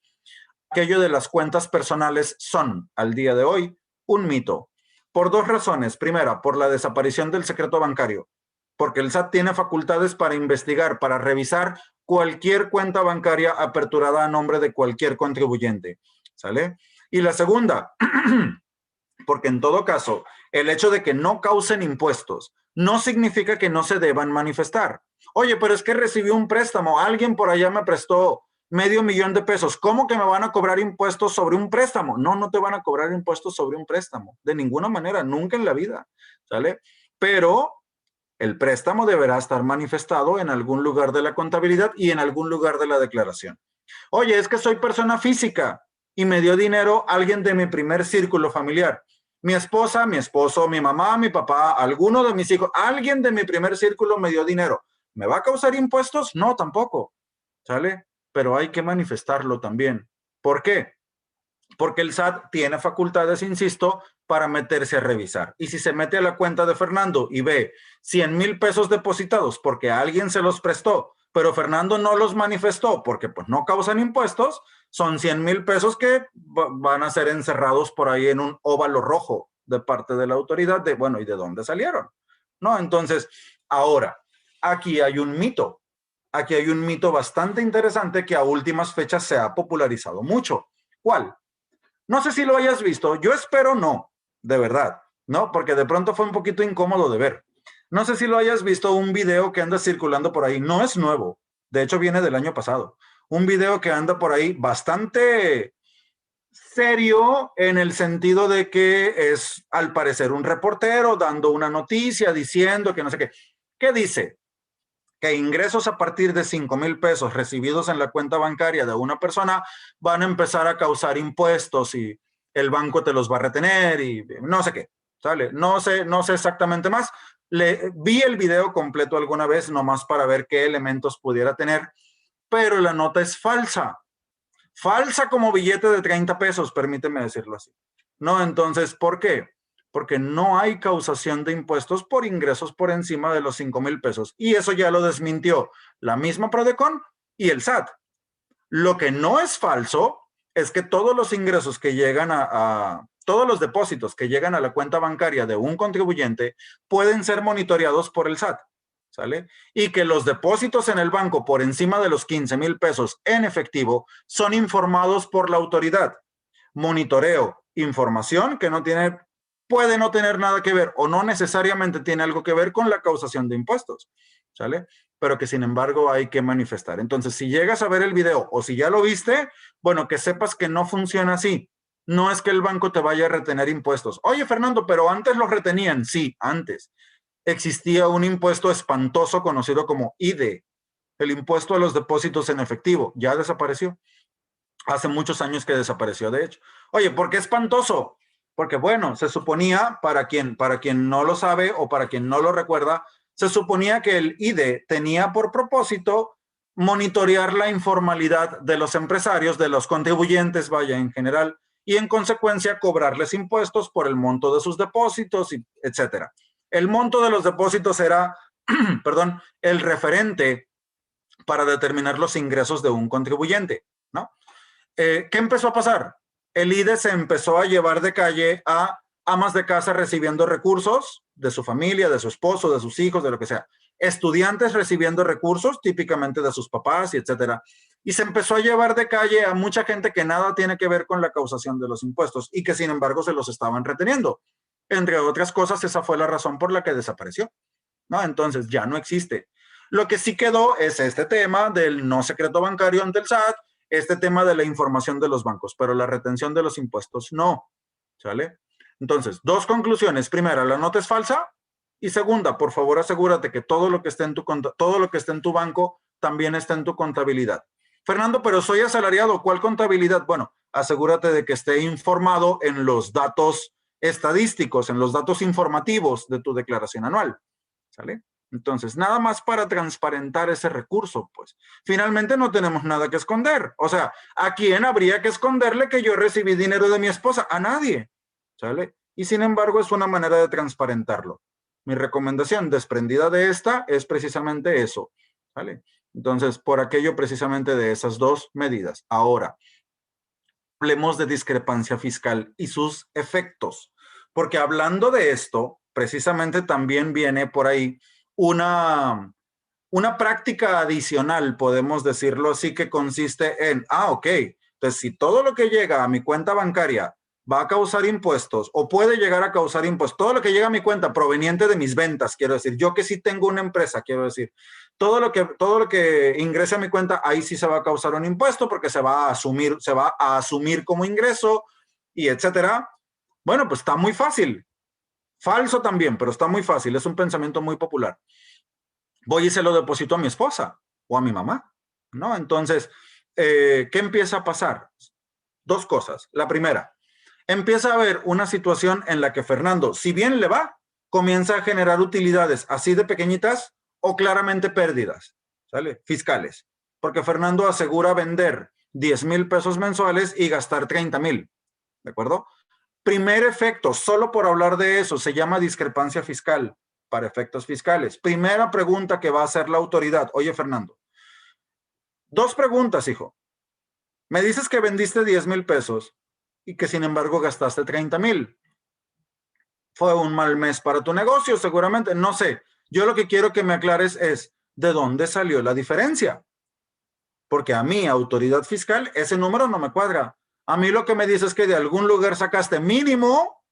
Aquello de las cuentas personales son, al día de hoy, un mito. Por dos razones. Primera, por la desaparición del secreto bancario. Porque el SAT tiene facultades para investigar, para revisar cualquier cuenta bancaria aperturada a nombre de cualquier contribuyente. ¿Sale? Y la segunda, porque en todo caso, el hecho de que no causen impuestos no significa que no se deban manifestar. Oye, pero es que recibí un préstamo, alguien por allá me prestó $500,000 de pesos. ¿Cómo que me van a cobrar impuestos sobre un préstamo? No, no te van a cobrar impuestos sobre un préstamo, de ninguna manera, nunca en la vida, ¿sale? Pero el préstamo deberá estar manifestado en algún lugar de la contabilidad y en algún lugar de la declaración. Oye, es que soy persona física y me dio dinero alguien de mi primer círculo familiar. Mi esposa, mi esposo, mi mamá, mi papá, alguno de mis hijos, alguien de mi primer círculo me dio dinero. ¿Me va a causar impuestos? No, tampoco. ¿Sale? Pero hay que manifestarlo también. ¿Por qué? Porque el SAT tiene facultades, insisto, para meterse a revisar. Y si se mete a la cuenta de Fernando y ve 100,000 pesos depositados porque alguien se los prestó, pero Fernando no los manifestó porque pues no causan impuestos, son 100,000 pesos que van a ser encerrados por ahí en un óvalo rojo de parte de la autoridad de, bueno, ¿y de dónde salieron? ¿No? Entonces, ahora, aquí hay un mito. Aquí hay un mito bastante interesante que a últimas fechas se ha popularizado mucho. ¿Cuál? No sé si lo hayas visto, yo espero no, de verdad, ¿no? Porque de pronto fue un poquito incómodo de ver. No sé si lo hayas visto, un video que anda circulando por ahí, no es nuevo, de hecho viene del año pasado. Un video que anda por ahí bastante serio en el sentido de que es al parecer un reportero dando una noticia diciendo que no sé qué. ¿Qué dice? Que ingresos a partir de 5,000 pesos recibidos en la cuenta bancaria de una persona van a empezar a causar impuestos y el banco te los va a retener y no sé qué, ¿sale? No sé exactamente más. Vi el video completo alguna vez nomás para ver qué elementos pudiera tener, pero la nota es falsa. Falsa como billete de 30 pesos, permíteme decirlo así. No, entonces, ¿por qué? Porque no hay causación de impuestos por ingresos por encima de los 5,000 pesos. Y eso ya lo desmintió la misma Prodecon y el SAT. Lo que no es falso es que todos los ingresos que llegan todos los depósitos que llegan a la cuenta bancaria de un contribuyente pueden ser monitoreados por el SAT. ¿Sale? Y que los depósitos en el banco por encima de los 15,000 pesos en efectivo son informados por la autoridad. Monitoreo, información que no tiene, puede no tener nada que ver o no necesariamente tiene algo que ver con la causación de impuestos, ¿sale? Pero que sin embargo hay que manifestar. Entonces, si llegas a ver el video o si ya lo viste, bueno, que sepas que no funciona así. No es que el banco te vaya a retener impuestos. Oye, Fernando, pero antes los retenían. Sí, antes existía un impuesto espantoso conocido como IDE, el impuesto a los depósitos en efectivo, ya desapareció. Hace muchos años que desapareció, de hecho. Oye, ¿por qué espantoso? Porque, bueno, se suponía, para quien no lo sabe o para quien no lo recuerda, se suponía que el IDE tenía por propósito monitorear la informalidad de los empresarios, de los contribuyentes, vaya, en general, y en consecuencia cobrarles impuestos por el monto de sus depósitos, etcétera. El monto de los depósitos era, perdón, el referente para determinar los ingresos de un contribuyente, ¿no? ¿Qué empezó a pasar? El IDE se empezó a llevar de calle a amas de casa recibiendo recursos de su familia, de su esposo, de sus hijos, de lo que sea. Estudiantes recibiendo recursos, típicamente de sus papás, y etcétera. Y se empezó a llevar de calle a mucha gente que nada tiene que ver con la causación de los impuestos y que sin embargo se los estaban reteniendo. Entre otras cosas, esa fue la razón por la que desapareció, ¿no? Entonces ya no existe. Lo que sí quedó es este tema del no secreto bancario ante el SAT, este tema de la información de los bancos, pero la retención de los impuestos no, ¿sale? Entonces, dos conclusiones. Primera, la nota es falsa. Y segunda, por favor, asegúrate que todo lo que esté en tu banco también está en tu contabilidad. Fernando, pero soy asalariado. ¿Cuál contabilidad? Bueno, asegúrate de que esté informado en los datos estadísticos, en los datos informativos de tu declaración anual, ¿sale? Entonces, nada más para transparentar ese recurso, pues. Finalmente no tenemos nada que esconder. O sea, ¿a quién habría que esconderle que yo recibí dinero de mi esposa? A nadie, ¿sale? Y sin embargo, es una manera de transparentarlo. Mi recomendación desprendida de esta es precisamente eso, ¿vale? Entonces, por aquello precisamente de esas dos medidas. Ahora, hablemos de discrepancia fiscal y sus efectos. Porque hablando de esto, precisamente también viene por ahí una práctica adicional, podemos decirlo así, que consiste en, ok, entonces si todo lo que llega a mi cuenta bancaria va a causar impuestos o puede llegar a causar impuestos, todo lo que llega a mi cuenta proveniente de mis ventas, quiero decir, yo que sí tengo una empresa, quiero decir, todo lo que ingrese a mi cuenta, ahí sí se va a causar un impuesto porque se va a asumir como ingreso y etcétera. Bueno, pues está muy fácil. Falso también, pero está muy fácil. Es un pensamiento muy popular. Voy y se lo deposito a mi esposa o a mi mamá, ¿no? Entonces, ¿qué empieza a pasar? Dos cosas. La primera, empieza a haber una situación en la que Fernando, si bien le va, comienza a generar utilidades así de pequeñitas o claramente pérdidas, ¿sale? Fiscales. Porque Fernando asegura vender 10,000 pesos mensuales y gastar 30,000, ¿de acuerdo? Primer efecto, solo por hablar de eso, se llama discrepancia fiscal para efectos fiscales. Primera pregunta que va a hacer la autoridad. Oye, Fernando, dos preguntas, hijo. Me dices que vendiste 10,000 pesos y que sin embargo gastaste 30,000. Fue un mal mes para tu negocio, seguramente. No sé. Yo lo que quiero que me aclares es de dónde salió la diferencia. Porque a mí, autoridad fiscal, ese número no me cuadra. A mí lo que me dices es que de algún lugar sacaste mínimo,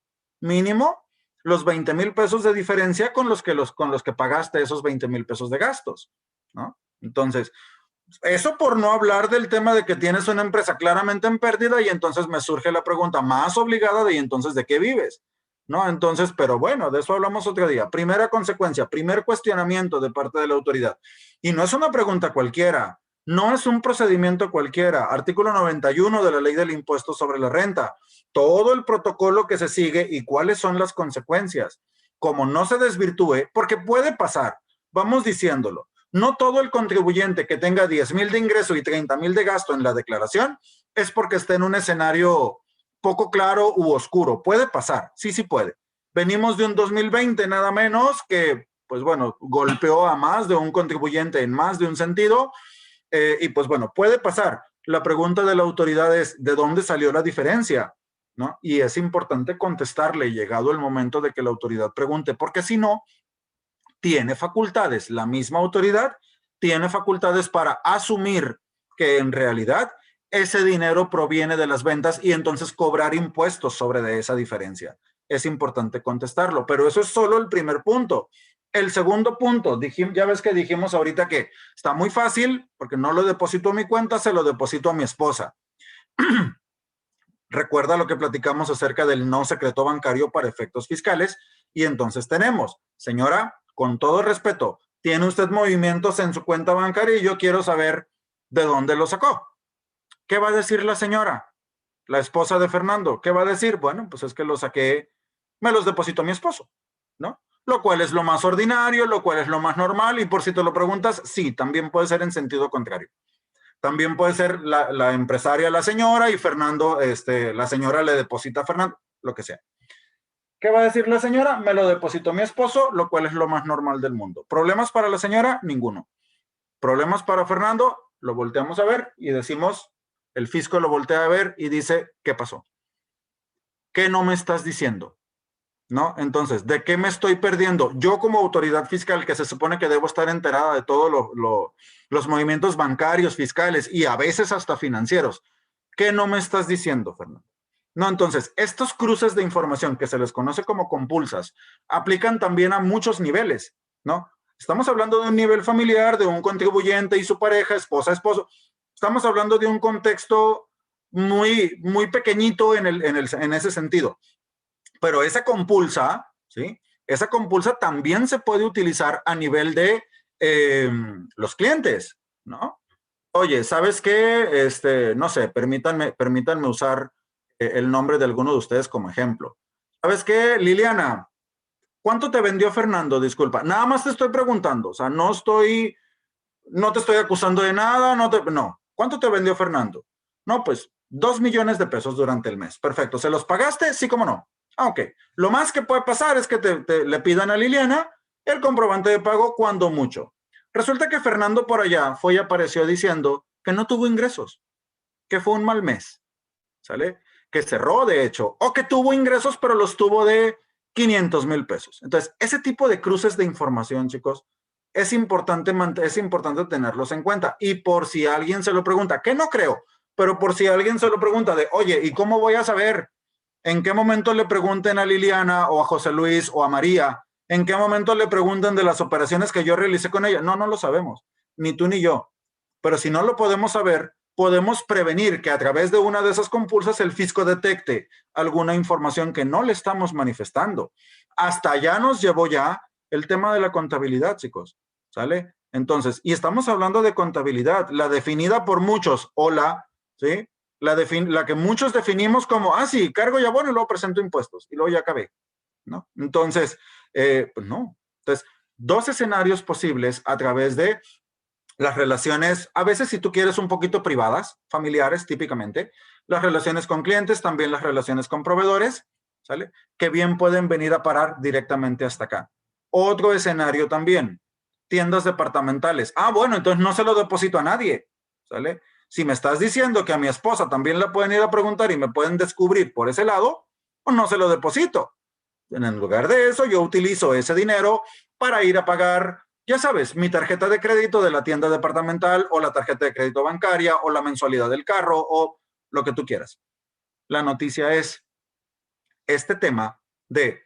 los 20,000 pesos de diferencia con los que pagaste esos 20,000 pesos de gastos, ¿no? Entonces, eso por no hablar del tema de que tienes una empresa claramente en pérdida y entonces me surge la pregunta más obligada de, ¿y entonces de qué vives? ¿No? Entonces, pero bueno, de eso hablamos otro día. Primera consecuencia, primer cuestionamiento de parte de la autoridad. Y no es una pregunta cualquiera, no es un procedimiento cualquiera. Artículo 91 de la Ley del Impuesto sobre la Renta. Todo el protocolo que se sigue y cuáles son las consecuencias. Como no se desvirtúe, porque puede pasar, vamos diciéndolo. No todo el contribuyente que tenga 10,000 de ingreso y 30,000 de gasto en la declaración es porque esté en un escenario poco claro u oscuro. Puede pasar, sí puede. Venimos de un 2020 nada menos que, pues bueno, golpeó a más de un contribuyente en más de un sentido y pues bueno, puede pasar. La pregunta de la autoridad es, ¿de dónde salió la diferencia? ¿No? Y es importante contestarle llegado el momento de que la autoridad pregunte, porque si no, tiene facultades, la misma autoridad tiene facultades para asumir que en realidad ese dinero proviene de las ventas y entonces cobrar impuestos sobre de esa diferencia. Es importante contestarlo, pero eso es solo el primer punto. El segundo punto, ya ves que dijimos ahorita que está muy fácil porque no lo deposito a mi cuenta, se lo deposito a mi esposa. Recuerda lo que platicamos acerca del no secreto bancario para efectos fiscales y entonces tenemos, señora, con todo respeto, Tiene usted movimientos en su cuenta bancaria y yo quiero saber de dónde lo sacó. ¿Qué va a decir la señora, la esposa de Fernando? ¿Qué va a decir? Bueno, pues es que lo saqué, me los depositó mi esposo, ¿no? Lo cual es lo más ordinario, lo cual es lo más normal, y por si te lo preguntas, sí, también puede ser en sentido contrario. También puede ser la empresaria la señora y Fernando, la señora le deposita a Fernando, lo que sea. ¿Qué va a decir la señora? Me lo depositó mi esposo, lo cual es lo más normal del mundo. ¿Problemas para la señora? Ninguno. ¿Problemas para Fernando? Lo volteamos a ver y decimos, el fisco lo voltea a ver y dice, ¿qué pasó? ¿Qué no me estás diciendo? ¿No? Entonces, ¿de qué me estoy perdiendo? Yo como autoridad fiscal, que se supone que debo estar enterada de todos los movimientos bancarios, fiscales y a veces hasta financieros, ¿qué no me estás diciendo, Fernando? No, entonces, estos cruces de información que se les conoce como compulsas, aplican también a muchos niveles, ¿no? Estamos hablando de un nivel familiar, de un contribuyente y su pareja, esposa, esposo. Estamos hablando de un contexto muy pequeñito en ese sentido. Pero esa compulsa, ¿sí? Esa compulsa también se puede utilizar a nivel de los clientes, ¿no? Oye, ¿sabes qué? No sé, permítanme usar el nombre de alguno de ustedes como ejemplo. ¿Sabes qué, Liliana? ¿Cuánto te vendió Fernando? Disculpa, nada más te estoy preguntando, o sea, no te estoy acusando de nada, no. ¿Cuánto te vendió Fernando? No, pues 2 millones de pesos durante el mes. Perfecto. ¿Se los pagaste? Sí, cómo no. Ah, ok. Lo más que puede pasar es que le pidan a Liliana el comprobante de pago cuando mucho. Resulta que Fernando por allá fue y apareció diciendo que no tuvo ingresos, que fue un mal mes, ¿sale? Que cerró, de hecho, o que tuvo ingresos, pero los tuvo de 500,000 pesos. Entonces, ese tipo de cruces de información, chicos, es importante tenerlos en cuenta. Y por si alguien se lo pregunta, que no creo, pero por si alguien se lo pregunta de, oye, ¿y cómo voy a saber en qué momento le pregunten a Liliana o a José Luis o a María? ¿En qué momento le preguntan de las operaciones que yo realicé con ella? No, no lo sabemos, ni tú ni yo. Pero si no lo podemos saber, podemos prevenir que a través de una de esas compulsas el fisco detecte alguna información que no le estamos manifestando. Hasta allá nos llevó ya el tema de la contabilidad, chicos, ¿sale? Entonces, y estamos hablando de contabilidad, la definida por muchos, o ¿sí? La que muchos definimos como, sí, cargo ya bueno y luego presento impuestos y luego ya acabé, ¿no? Entonces, pues no. Entonces, dos escenarios posibles a través de las relaciones, a veces si tú quieres un poquito privadas, familiares típicamente, las relaciones con clientes, también las relaciones con proveedores, ¿sale? Que bien pueden venir a parar directamente hasta acá. Otro escenario también, tiendas departamentales. Bueno, entonces no se lo deposito a nadie, ¿sale? Si me estás diciendo que a mi esposa también la pueden ir a preguntar y me pueden descubrir por ese lado, pues no se lo deposito. En lugar de eso, yo utilizo ese dinero para ir a pagar, ya sabes, mi tarjeta de crédito de la tienda departamental o la tarjeta de crédito bancaria o la mensualidad del carro o lo que tú quieras. La noticia es este tema de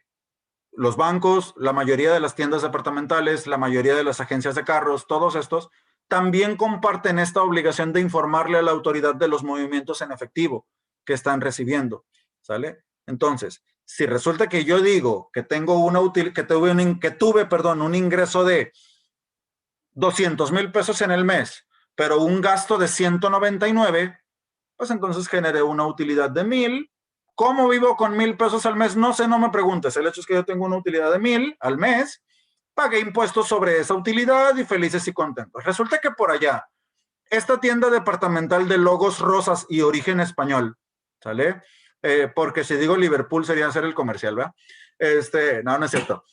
los bancos, la mayoría de las tiendas departamentales, la mayoría de las agencias de carros, todos estos, también comparten esta obligación de informarle a la autoridad de los movimientos en efectivo que están recibiendo, ¿sale? Entonces, si resulta que yo digo que tengo un ingreso de 200,000 pesos en el mes, pero un gasto de 199, pues entonces generé una utilidad de 1,000. ¿Cómo vivo con 1,000 pesos al mes? No sé, no me preguntes. El hecho es que yo tengo una utilidad de 1,000 al mes, pagué impuestos sobre esa utilidad y felices y contentos. Resulta que por allá, esta tienda departamental de logos rosas y origen español, ¿sale? Porque si digo Liverpool sería hacer el comercial, ¿verdad? No, no es cierto.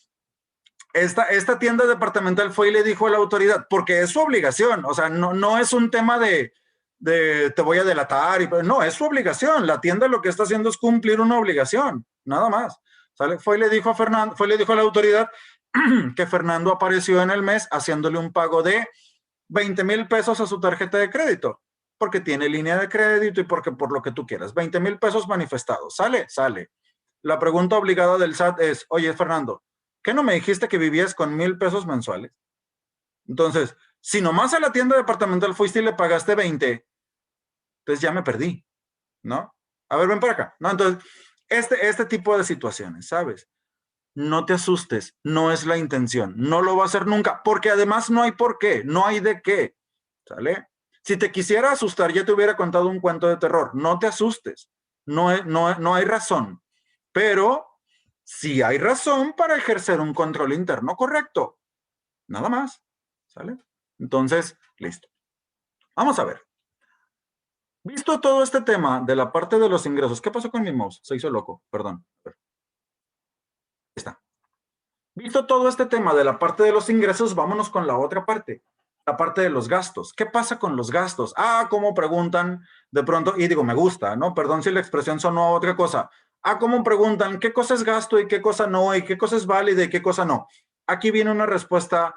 Esta tienda departamental fue y le dijo a la autoridad, porque es su obligación, o sea, no es un tema de te voy a delatar, no, es su obligación. La tienda lo que está haciendo es cumplir una obligación, nada más. ¿Sale? Fue y le dijo a la autoridad que Fernando apareció en el mes haciéndole un pago de 20,000 pesos a su tarjeta de crédito, porque tiene línea de crédito y porque por lo que tú quieras, 20,000 pesos manifestados. ¿Sale? Sale. La pregunta obligada del SAT es, oye, Fernando, ¿qué no me dijiste que vivías con 1,000 pesos mensuales? Entonces, si nomás a la tienda departamental fuiste y le pagaste 20, entonces ya me perdí, ¿no? A ver, ven para acá. No, entonces, este tipo de situaciones, ¿sabes? no te asustes, no es la intención, no lo va a hacer nunca, porque además no hay por qué, no hay de qué, ¿sale? Si te quisiera asustar, ya te hubiera contado un cuento de terror, no te asustes, no hay razón, pero sí hay razón para ejercer un control interno correcto, nada más, ¿sale? Entonces, listo. Vamos a ver. Visto todo este tema de la parte de los ingresos, ¿qué pasó con mi mouse? Se hizo loco, perdón. Ahí está. Visto todo este tema de la parte de los ingresos, vámonos con la otra parte, la parte de los gastos. ¿Qué pasa con los gastos? ¿Cómo preguntan de pronto? Y digo, me gusta, ¿no? Perdón si la expresión sonó a otra cosa. ¿Cómo preguntan qué cosa es gasto y qué cosa no? ¿Y qué cosa es válida y qué cosa no? Aquí viene una respuesta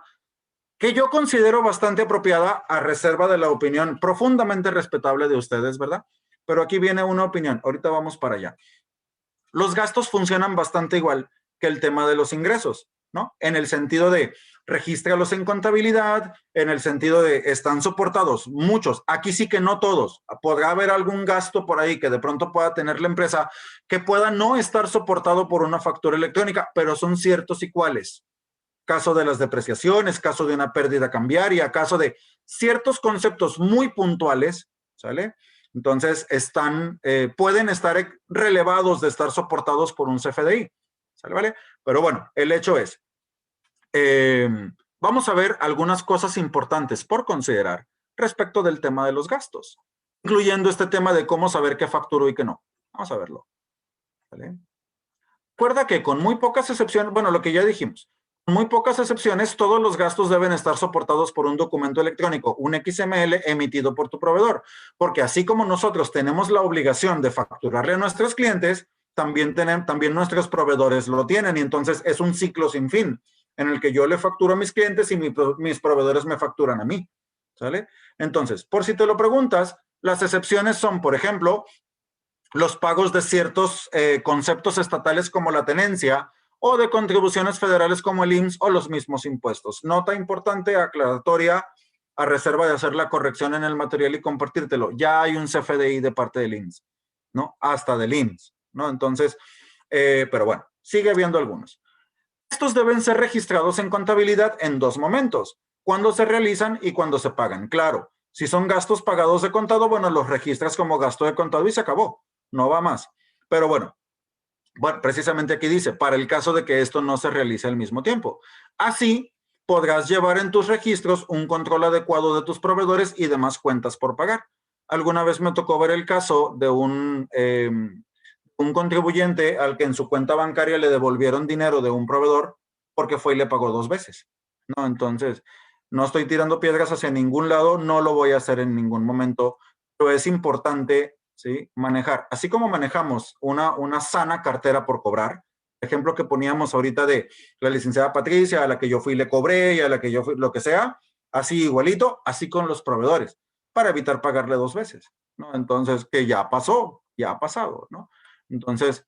que yo considero bastante apropiada a reserva de la opinión profundamente respetable de ustedes, ¿verdad? Pero aquí viene una opinión. Ahorita vamos para allá. Los gastos funcionan bastante igual que el tema de los ingresos, ¿no? En el sentido de regístralos en contabilidad, en el sentido de están soportados muchos. Aquí sí que no todos. Podrá haber algún gasto por ahí que de pronto pueda tener la empresa que pueda no estar soportado por una factura electrónica, pero son ciertos y cuáles. Caso de las depreciaciones, caso de una pérdida cambiaria, caso de ciertos conceptos muy puntuales, ¿sale? Entonces, pueden estar relevados de estar soportados por un CFDI, ¿sale? ¿Vale? Pero bueno, el hecho es, vamos a ver algunas cosas importantes por considerar respecto del tema de los gastos, incluyendo este tema de cómo saber qué facturo y qué no. Vamos a verlo, ¿vale? Recuerda que con muy pocas excepciones, bueno, lo que ya dijimos, con muy pocas excepciones, todos los gastos deben estar soportados por un documento electrónico, un XML emitido por tu proveedor, porque así como nosotros tenemos la obligación de facturarle a nuestros clientes, también nuestros proveedores lo tienen, y entonces es un ciclo sin fin, en el que yo le facturo a mis clientes y mis proveedores me facturan a mí, ¿sale? Entonces, por si te lo preguntas, las excepciones son, por ejemplo, los pagos de ciertos conceptos estatales como la tenencia o de contribuciones federales como el IMSS o los mismos impuestos. Nota importante, aclaratoria, a reserva de hacer la corrección en el material y compartírtelo. Ya hay un CFDI de parte del IMSS, ¿no? Hasta del IMSS, ¿no? Entonces, pero bueno, sigue habiendo algunos. Estos deben ser registrados en contabilidad en dos momentos, cuando se realizan y cuando se pagan. Claro, si son gastos pagados de contado, bueno, los registras como gasto de contado y se acabó, no va más. Pero bueno, precisamente aquí dice, para el caso de que esto no se realice al mismo tiempo. Así, podrás llevar en tus registros un control adecuado de tus proveedores y demás cuentas por pagar. Alguna vez me tocó ver el caso de un contribuyente al que en su cuenta bancaria le devolvieron dinero de un proveedor porque fue y le pagó dos veces, ¿no? Entonces, no estoy tirando piedras hacia ningún lado, no lo voy a hacer en ningún momento, pero es importante, ¿sí?, manejar. Así como manejamos una sana cartera por cobrar, ejemplo que poníamos ahorita de la licenciada Patricia, a la que yo fui y le cobré y a la que yo fui, lo que sea, así igualito, así con los proveedores, para evitar pagarle dos veces, ¿no? Entonces, que ya pasó, ya ha pasado, ¿no? Entonces,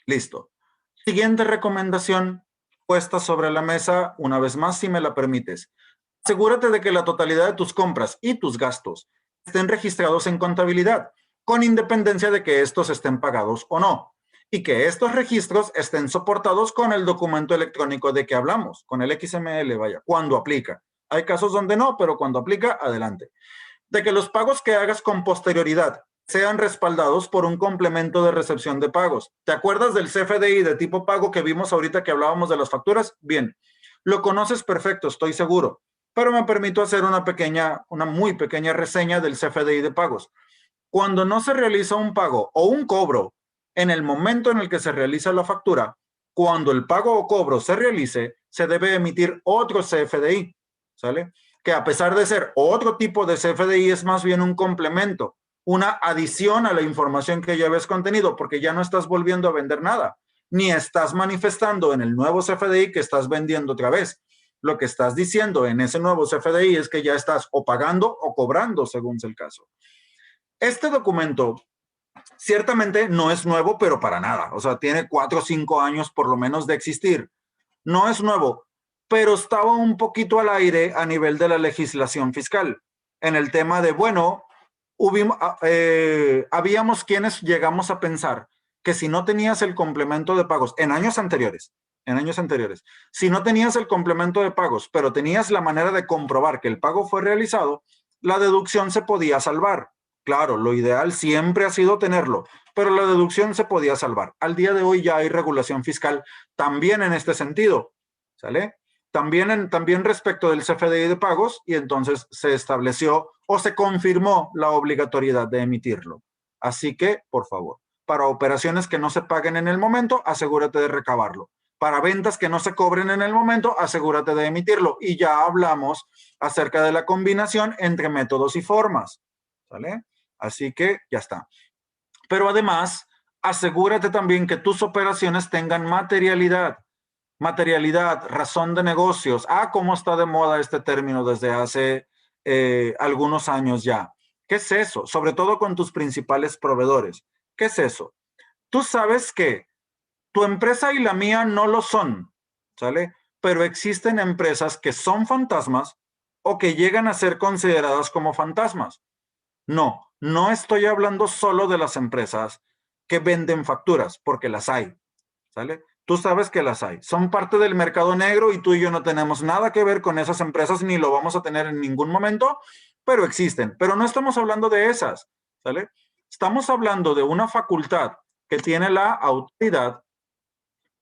listo. Siguiente recomendación puesta sobre la mesa, una vez más, si me la permites. Asegúrate de que la totalidad de tus compras y tus gastos estén registrados en contabilidad, con independencia de que estos estén pagados o no, y que estos registros estén soportados con el documento electrónico de que hablamos, con el XML, vaya, cuando aplica. Hay casos donde no, pero cuando aplica, adelante. De que los pagos que hagas con posterioridad sean respaldados por un complemento de recepción de pagos. ¿Te acuerdas del CFDI de tipo pago que vimos ahorita que hablábamos de las facturas? Bien, lo conoces perfecto, estoy seguro, pero me permito hacer una muy pequeña reseña del CFDI de pagos. Cuando no se realiza un pago o un cobro en el momento en el que se realiza la factura, cuando el pago o cobro se realice, se debe emitir otro CFDI, ¿sale? Que a pesar de ser otro tipo de CFDI, es más bien un complemento, una adición a la información que ya habías contenido, porque ya no estás volviendo a vender nada, ni estás manifestando en el nuevo CFDI que estás vendiendo otra vez. Lo que estás diciendo en ese nuevo CFDI es que ya estás o pagando o cobrando, según sea el caso. Este documento ciertamente no es nuevo, pero para nada. O sea, tiene 4 o 5 años por lo menos de existir. No es nuevo, pero estaba un poquito al aire a nivel de la legislación fiscal. En el tema de, bueno, habíamos quienes llegamos a pensar que si no tenías el complemento de pagos en años anteriores, en años anteriores, si no tenías el complemento de pagos, pero tenías la manera de comprobar que el pago fue realizado, la deducción se podía salvar. Claro, lo ideal siempre ha sido tenerlo, pero la deducción se podía salvar. Al día de hoy ya hay regulación fiscal también en este sentido, ¿sale? También respecto del CFDI de pagos, y entonces se estableció o se confirmó la obligatoriedad de emitirlo. Así que, por favor, para operaciones que no se paguen en el momento, asegúrate de recabarlo. Para ventas que no se cobren en el momento, asegúrate de emitirlo. Y ya hablamos acerca de la combinación entre métodos y formas, ¿sale? Así que ya está. Pero además, asegúrate también que tus operaciones tengan materialidad. Materialidad, razón de negocios. ¿Cómo está de moda este término desde hace algunos años ya? ¿Qué es eso? Sobre todo con tus principales proveedores. ¿Qué es eso? Tú sabes que tu empresa y la mía no lo son, ¿sale? Pero existen empresas que son fantasmas o que llegan a ser consideradas como fantasmas. No, no estoy hablando solo de las empresas que venden facturas, porque las hay, ¿sale? Tú sabes que las hay. Son parte del mercado negro y tú y yo no tenemos nada que ver con esas empresas ni lo vamos a tener en ningún momento, pero existen. Pero no estamos hablando de esas, ¿sale? Estamos hablando de una facultad que tiene la autoridad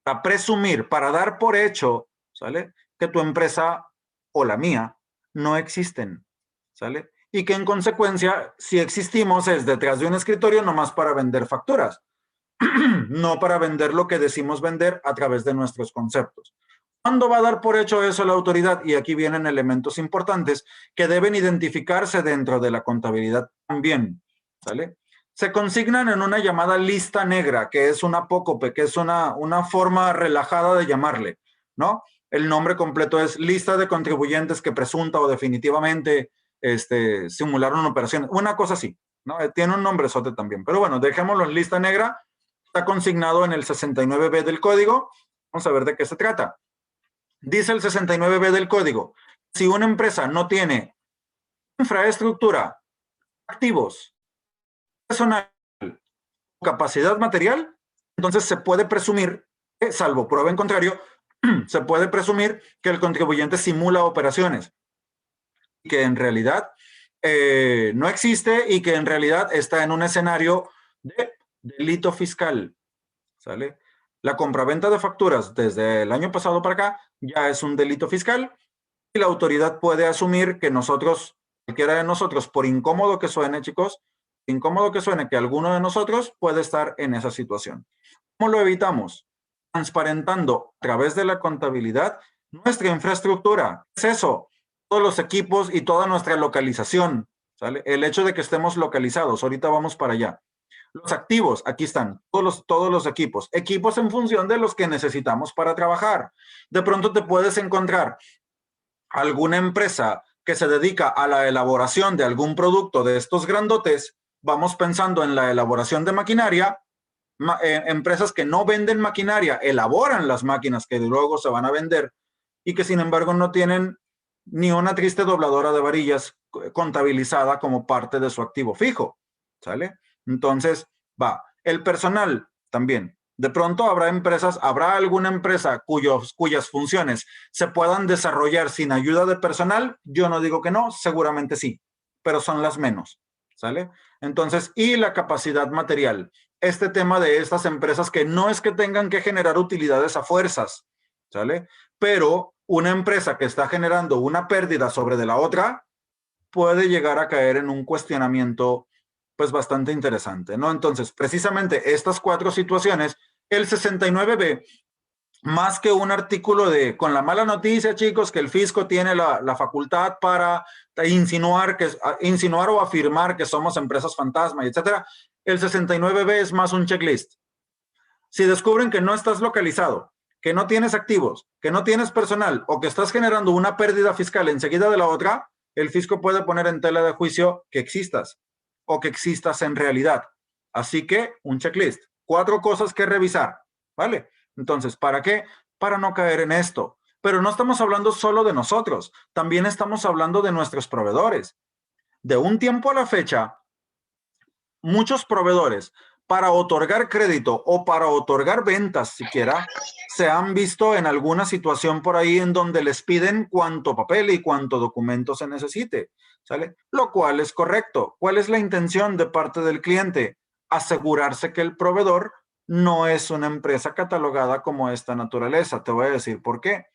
para presumir, para dar por hecho, ¿sale? Que tu empresa o la mía no existen, ¿sale? Y que en consecuencia, si existimos, es detrás de un escritorio nomás para vender facturas, no para vender lo que decimos vender a través de nuestros conceptos. ¿Cuándo va a dar por hecho eso la autoridad? Y aquí vienen elementos importantes que deben identificarse dentro de la contabilidad también, ¿sale? Se consignan en una llamada lista negra, que es una apócope, que es una forma relajada de llamarle, ¿no? El nombre completo es lista de contribuyentes que presunta o definitivamente simularon una operación, una cosa así, ¿no? Tiene un nombrezote también, pero bueno, dejémoslo en lista negra. Está consignado en el 69B del código. Vamos a ver de qué se trata. Dice el 69B del código, si una empresa no tiene infraestructura, activos, personal, capacidad material, entonces se puede presumir, salvo prueba en contrario, se puede presumir que el contribuyente simula operaciones y que en realidad no existe y que en realidad está en un escenario de delito fiscal, ¿sale? La compraventa de facturas desde el año pasado para acá ya es un delito fiscal y la autoridad puede asumir que nosotros, cualquiera de nosotros, por incómodo que suene, chicos, incómodo que suene que alguno de nosotros puede estar en esa situación. ¿Cómo lo evitamos? Transparentando a través de la contabilidad nuestra infraestructura. ¿Qué es eso? Todos los equipos y toda nuestra localización, ¿sale? El hecho de que estemos localizados, ahorita vamos para allá. Los activos, aquí están, todos los equipos. Equipos en función de los que necesitamos para trabajar. De pronto te puedes encontrar alguna empresa que se dedica a la elaboración de algún producto de estos grandotes. Vamos pensando en la elaboración de maquinaria. Empresas que no venden maquinaria, elaboran las máquinas que luego se van a vender y que sin embargo no tienen ni una triste dobladora de varillas contabilizada como parte de su activo fijo, ¿sale? Entonces, el personal también. De pronto habrá alguna empresa cuyas funciones se puedan desarrollar sin ayuda de personal. Yo no digo que no, seguramente sí, pero son las menos, ¿sale? Entonces, y la capacidad material. Este tema de estas empresas que no es que tengan que generar utilidades a fuerzas, ¿sale? Pero una empresa que está generando una pérdida sobre de la otra puede llegar a caer en un cuestionamiento pues bastante interesante, ¿no? Entonces, precisamente estas cuatro situaciones, el 69B, más que un artículo con la mala noticia, chicos, que el fisco tiene la facultad para insinuar o afirmar que somos empresas fantasma, etcétera, el 69B es más un checklist. Si descubren que no estás localizado, que no tienes activos, que no tienes personal o que estás generando una pérdida fiscal enseguida de la otra, el fisco puede poner en tela de juicio que existas o que existas en realidad. Así que un checklist, 4 cosas que revisar, ¿vale? Entonces, ¿para qué? Para no caer en esto. Pero no estamos hablando solo de nosotros, también estamos hablando de nuestros proveedores. De un tiempo a la fecha, muchos proveedores, para otorgar crédito o para otorgar ventas siquiera, se han visto en alguna situación por ahí en donde les piden cuánto papel y cuánto documento se necesite, ¿sale? Lo cual es correcto. ¿Cuál es la intención de parte del cliente? Asegurarse que el proveedor no es una empresa catalogada como esta naturaleza. Te voy a decir por qué.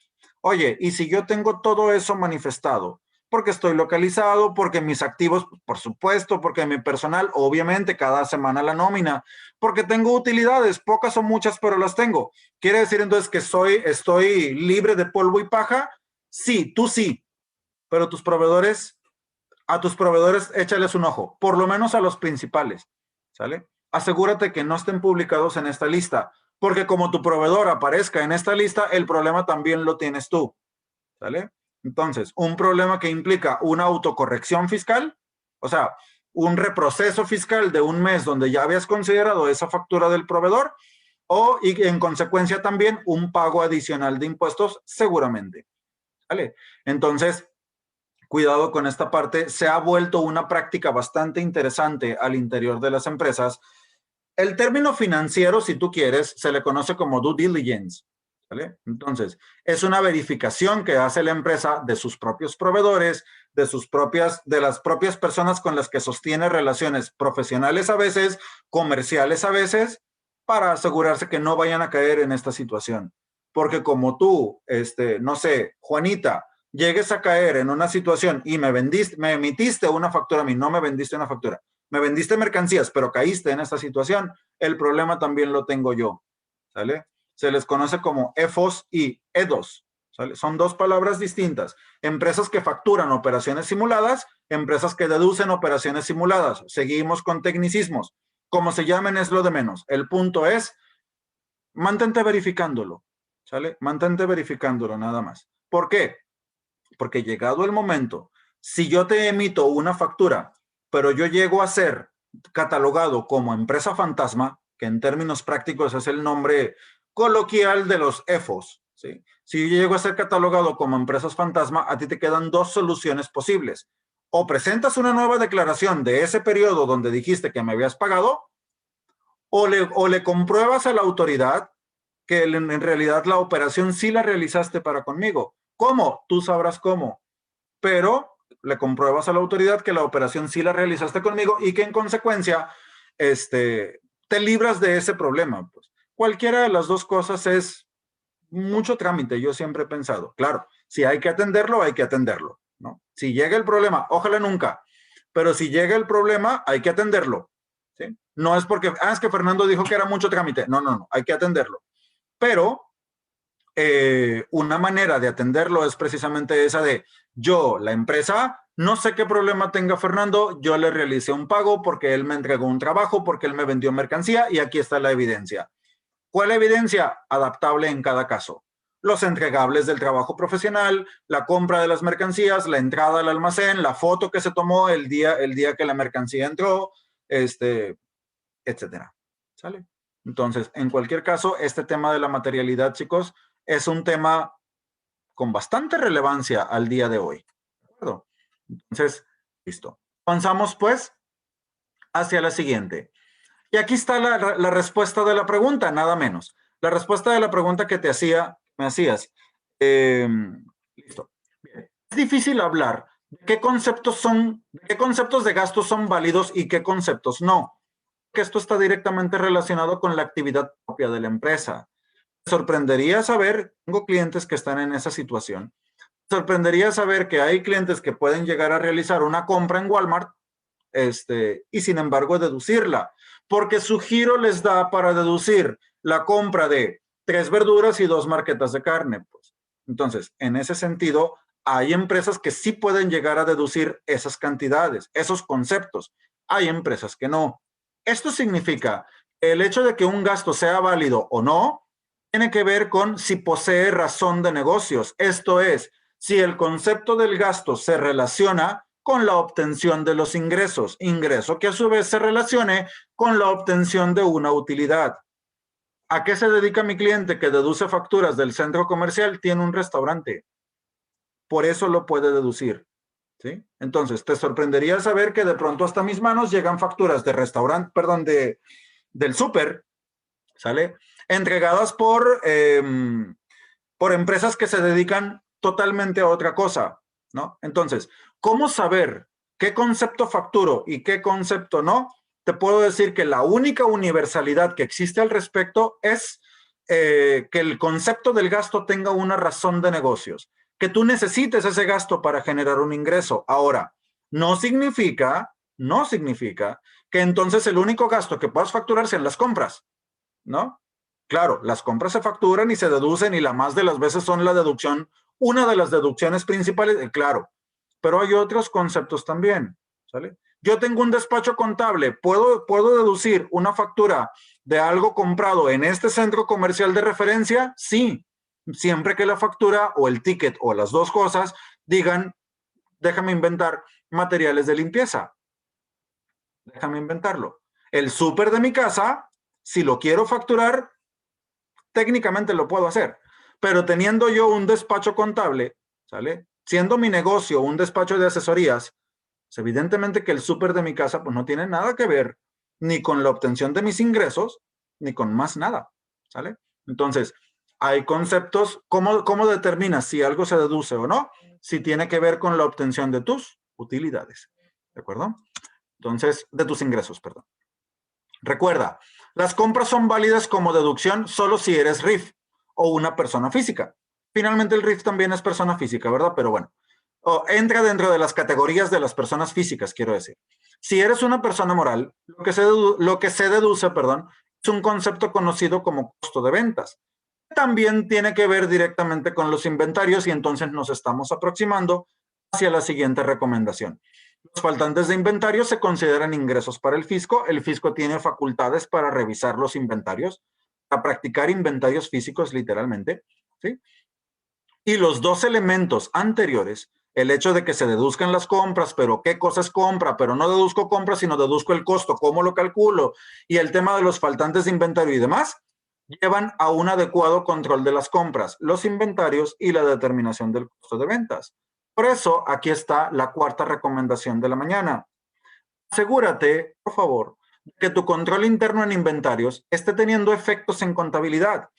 Oye, y si yo tengo todo eso manifestado, porque estoy localizado, porque mis activos, por supuesto, porque mi personal, obviamente, cada semana la nómina, porque tengo utilidades, pocas o muchas, pero las tengo. ¿Quiere decir entonces que estoy libre de polvo y paja? Sí, tú sí, pero a tus proveedores échales un ojo, por lo menos a los principales, ¿sale? Asegúrate que no estén publicados en esta lista, porque como tu proveedor aparezca en esta lista, el problema también lo tienes tú, ¿sale? Entonces, un problema que implica una autocorrección fiscal, o sea, un reproceso fiscal de un mes donde ya habías considerado esa factura del proveedor, y en consecuencia también un pago adicional de impuestos, seguramente, ¿vale? Entonces, cuidado con esta parte, se ha vuelto una práctica bastante interesante al interior de las empresas. El término financiero, si tú quieres, se le conoce como due diligence, ¿vale? Entonces, es una verificación que hace la empresa de sus propios proveedores, de las propias personas con las que sostiene relaciones profesionales a veces, comerciales a veces, para asegurarse que no vayan a caer en esta situación. Porque como tú, no sé, Juanita, llegues a caer en una situación y me emitiste una factura a mí, no me vendiste una factura, me vendiste mercancías, pero caíste en esta situación, el problema también lo tengo yo, ¿sale? Se les conoce como EFOS y EDOS, ¿sale? Son dos palabras distintas. Empresas que facturan operaciones simuladas, empresas que deducen operaciones simuladas. Seguimos con tecnicismos. Como se llamen es lo de menos. El punto es, mantente verificándolo, ¿sale? Mantente verificándolo nada más. ¿Por qué? Porque llegado el momento, si yo te emito una factura, pero yo llego a ser catalogado como empresa fantasma, que en términos prácticos es el nombre coloquial de los EFOS, ¿sí? Si yo llego a ser catalogado como empresas fantasma, a ti te quedan dos soluciones posibles. O presentas una nueva declaración de ese periodo donde dijiste que me habías pagado, o le compruebas a la autoridad que en realidad la operación sí la realizaste para conmigo. ¿Cómo? Tú sabrás cómo. Pero le compruebas a la autoridad que la operación sí la realizaste conmigo y que en consecuencia te libras de ese problema. Pues. Cualquiera de las dos cosas es mucho trámite, yo siempre he pensado. Claro, si hay que atenderlo, hay que atenderlo, ¿no? Si llega el problema, ojalá nunca, pero si llega el problema, hay que atenderlo, ¿sí? No es porque, es que Fernando dijo que era mucho trámite. No, no, no, hay que atenderlo. Pero una manera de atenderlo es precisamente esa de yo, la empresa, no sé qué problema tenga Fernando, yo le realicé un pago porque él me entregó un trabajo, porque él me vendió mercancía y aquí está la evidencia. ¿Cuál evidencia? Adaptable en cada caso. Los entregables del trabajo profesional, la compra de las mercancías, la entrada al almacén, la foto que se tomó el día que la mercancía entró, etcétera. ¿Sale? Entonces, en cualquier caso, este tema de la materialidad, chicos, es un tema con bastante relevancia al día de hoy. ¿De acuerdo? Entonces, listo. Avanzamos, pues, hacia la siguiente. Y aquí está la respuesta de la pregunta, nada menos. La respuesta de la pregunta que me hacías. Listo. Bien. Es difícil hablar de qué conceptos de gastos son válidos y qué conceptos no. Que esto está directamente relacionado con la actividad propia de la empresa. Me sorprendería saber, tengo clientes que están en esa situación, me sorprendería saber que hay clientes que pueden llegar a realizar una compra en Walmart y sin embargo deducirla, porque su giro les da para deducir la compra de 3 verduras y 2 marquetas de carne. Pues. Entonces, en ese sentido, hay empresas que sí pueden llegar a deducir esas cantidades, esos conceptos. Hay empresas que no. Esto significa que el hecho de que un gasto sea válido o no tiene que ver con si posee razón de negocios. Esto es, si el concepto del gasto se relaciona con la obtención de los ingresos, ingreso que a su vez se relacione con la obtención de una utilidad. ¿A qué se dedica mi cliente que deduce facturas del centro comercial? Tiene un restaurante. Por eso lo puede deducir. ¿Sí? Entonces, te sorprendería saber que de pronto hasta mis manos llegan facturas de restaurante, perdón, del súper, ¿sale? Entregadas por empresas que se dedican totalmente a otra cosa, ¿no? Entonces, ¿cómo saber qué concepto facturo y qué concepto no? Te puedo decir que la única universalidad que existe al respecto es que el concepto del gasto tenga una razón de negocios, que tú necesites ese gasto para generar un ingreso. Ahora, no significa que entonces el único gasto que puedas facturar sean las compras, ¿no? Claro, las compras se facturan y se deducen y la más de las veces son la deducción, una de las deducciones principales, claro, pero hay otros conceptos también, ¿sale? Yo tengo un despacho contable, ¿puedo deducir una factura de algo comprado en este centro comercial de referencia? Sí, siempre que la factura o el ticket o las dos cosas digan, déjame inventar, materiales de limpieza. Déjame inventarlo. El súper de mi casa, si lo quiero facturar, técnicamente lo puedo hacer, pero teniendo yo un despacho contable, ¿sale? Siendo mi negocio un despacho de asesorías, pues evidentemente que el súper de mi casa pues no tiene nada que ver ni con la obtención de mis ingresos, ni con más nada, ¿sale? Entonces, hay conceptos, ¿cómo determinas si algo se deduce o no? Si tiene que ver con la obtención de tus utilidades, ¿de acuerdo? Entonces, de tus ingresos, perdón. Recuerda, las compras son válidas como deducción solo si eres RIF o una persona física. Finalmente el RIF también es persona física, ¿verdad? Pero bueno, entra dentro de las categorías de las personas físicas, quiero decir. Si eres una persona moral, lo que se deduce, perdón, es un concepto conocido como costo de ventas. También tiene que ver directamente con los inventarios y entonces nos estamos aproximando hacia la siguiente recomendación. Los faltantes de inventario se consideran ingresos para el fisco. El fisco tiene facultades para revisar los inventarios, para practicar inventarios físicos literalmente, ¿sí? Y los dos elementos anteriores, el hecho de que se deduzcan las compras, pero qué cosas compra, pero no deduzco compras, sino deduzco el costo, cómo lo calculo, y el tema de los faltantes de inventario y demás, llevan a un adecuado control de las compras, los inventarios y la determinación del costo de ventas. Por eso, aquí está la cuarta recomendación de la mañana. Asegúrate, por favor, que tu control interno en inventarios esté teniendo efectos en contabilidad,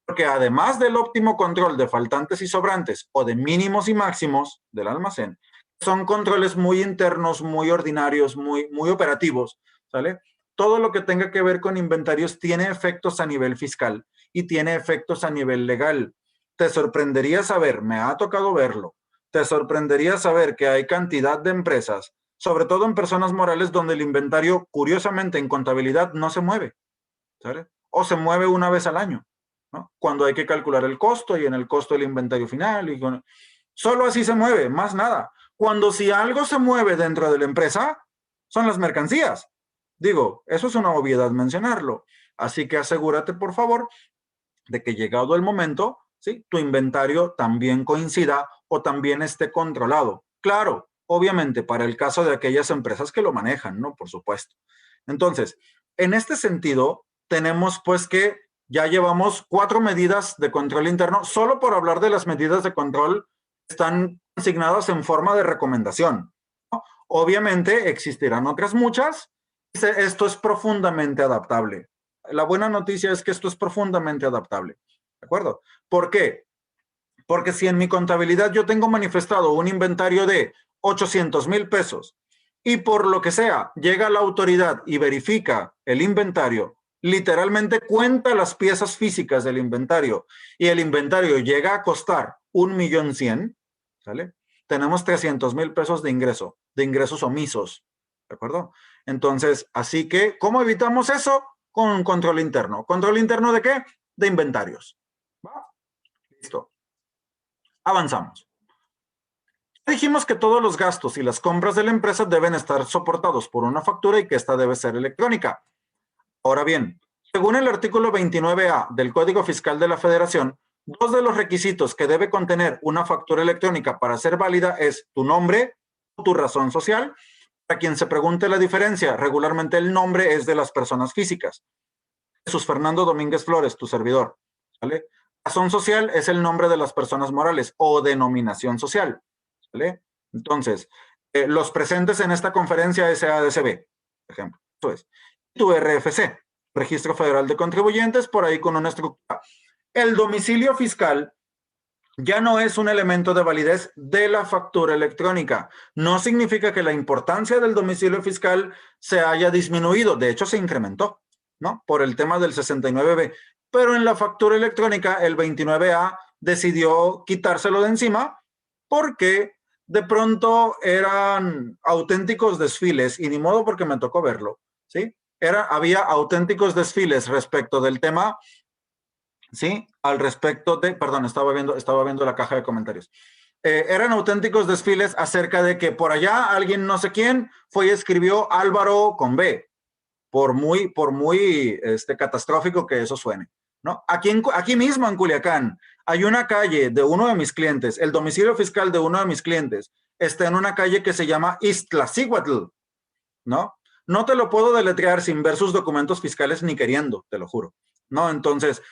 porque además del óptimo control de faltantes y sobrantes o de mínimos y máximos del almacén, son controles muy internos, muy ordinarios, muy operativos, ¿sale? Todo lo que tenga que ver con inventarios tiene efectos a nivel fiscal y tiene efectos a nivel legal. Te sorprendería saber, me ha tocado verlo, te sorprendería saber que hay cantidad de empresas, sobre todo en personas morales, donde el inventario, curiosamente, en contabilidad no se mueve, ¿sabes? O se mueve una vez al año, ¿no? Cuando hay que calcular el costo y en el costo del inventario final. Solo así se mueve, más nada. Cuando si algo se mueve dentro de la empresa, son las mercancías. Digo, eso es una obviedad mencionarlo. Así que asegúrate, por favor, de que llegado el momento, ¿sí?, tu inventario también coincida o también esté controlado. Claro, obviamente, para el caso de aquellas empresas que lo manejan, ¿no? Por supuesto. Entonces, en este sentido, tenemos pues que ya llevamos 4 medidas de control interno. Solo por hablar de las medidas de control están asignadas en forma de recomendación, ¿no? Obviamente existirán otras muchas. Esto es profundamente adaptable. La buena noticia es que esto es profundamente adaptable, ¿de acuerdo? ¿Por qué? Porque si en mi contabilidad yo tengo manifestado un inventario de 800,000 pesos y por lo que sea llega la autoridad y verifica el inventario, literalmente cuenta las piezas físicas del inventario y el inventario llega a costar 1,100,000, ¿sale? Tenemos 300,000 pesos de ingresos omisos, ¿de acuerdo? Entonces, así que, ¿cómo evitamos eso? Con un control interno. ¿Control interno de qué? De inventarios. ¿Va? Listo. Avanzamos. Dijimos que todos los gastos y las compras de la empresa deben estar soportados por una factura y que esta debe ser electrónica. Ahora bien, según el artículo 29A del Código Fiscal de la Federación, dos de los requisitos que debe contener una factura electrónica para ser válida es tu nombre o tu razón social. Para quien se pregunte la diferencia, regularmente el nombre es de las personas físicas. Jesús Fernando Domínguez Flores, tu servidor, ¿vale? Razón social es el nombre de las personas morales o denominación social, ¿vale? Entonces, los presentes en esta conferencia SADCB, por ejemplo, eso es. Tu RFC, Registro Federal de Contribuyentes, por ahí con una estructura. El domicilio fiscal ya no es un elemento de validez de la factura electrónica. No significa que la importancia del domicilio fiscal se haya disminuido. De hecho, se incrementó, ¿no? Por el tema del 69B. Pero en la factura electrónica, el 29A decidió quitárselo de encima porque de pronto eran auténticos desfiles, y ni modo porque me tocó verlo, ¿sí? Había auténticos desfiles respecto del tema, ¿sí? Al respecto de, perdón, estaba viendo la caja de comentarios. Eran auténticos desfiles acerca de que por allá alguien no sé quién fue y escribió Álvaro con B, por muy catastrófico que eso suene, ¿no? Aquí mismo en Culiacán hay una calle de uno de mis clientes, el domicilio fiscal de uno de mis clientes está en una calle que se llama Iztaccíhuatl, ¿no? No te lo puedo deletrear sin ver sus documentos fiscales ni queriendo, te lo juro, ¿no? Entonces,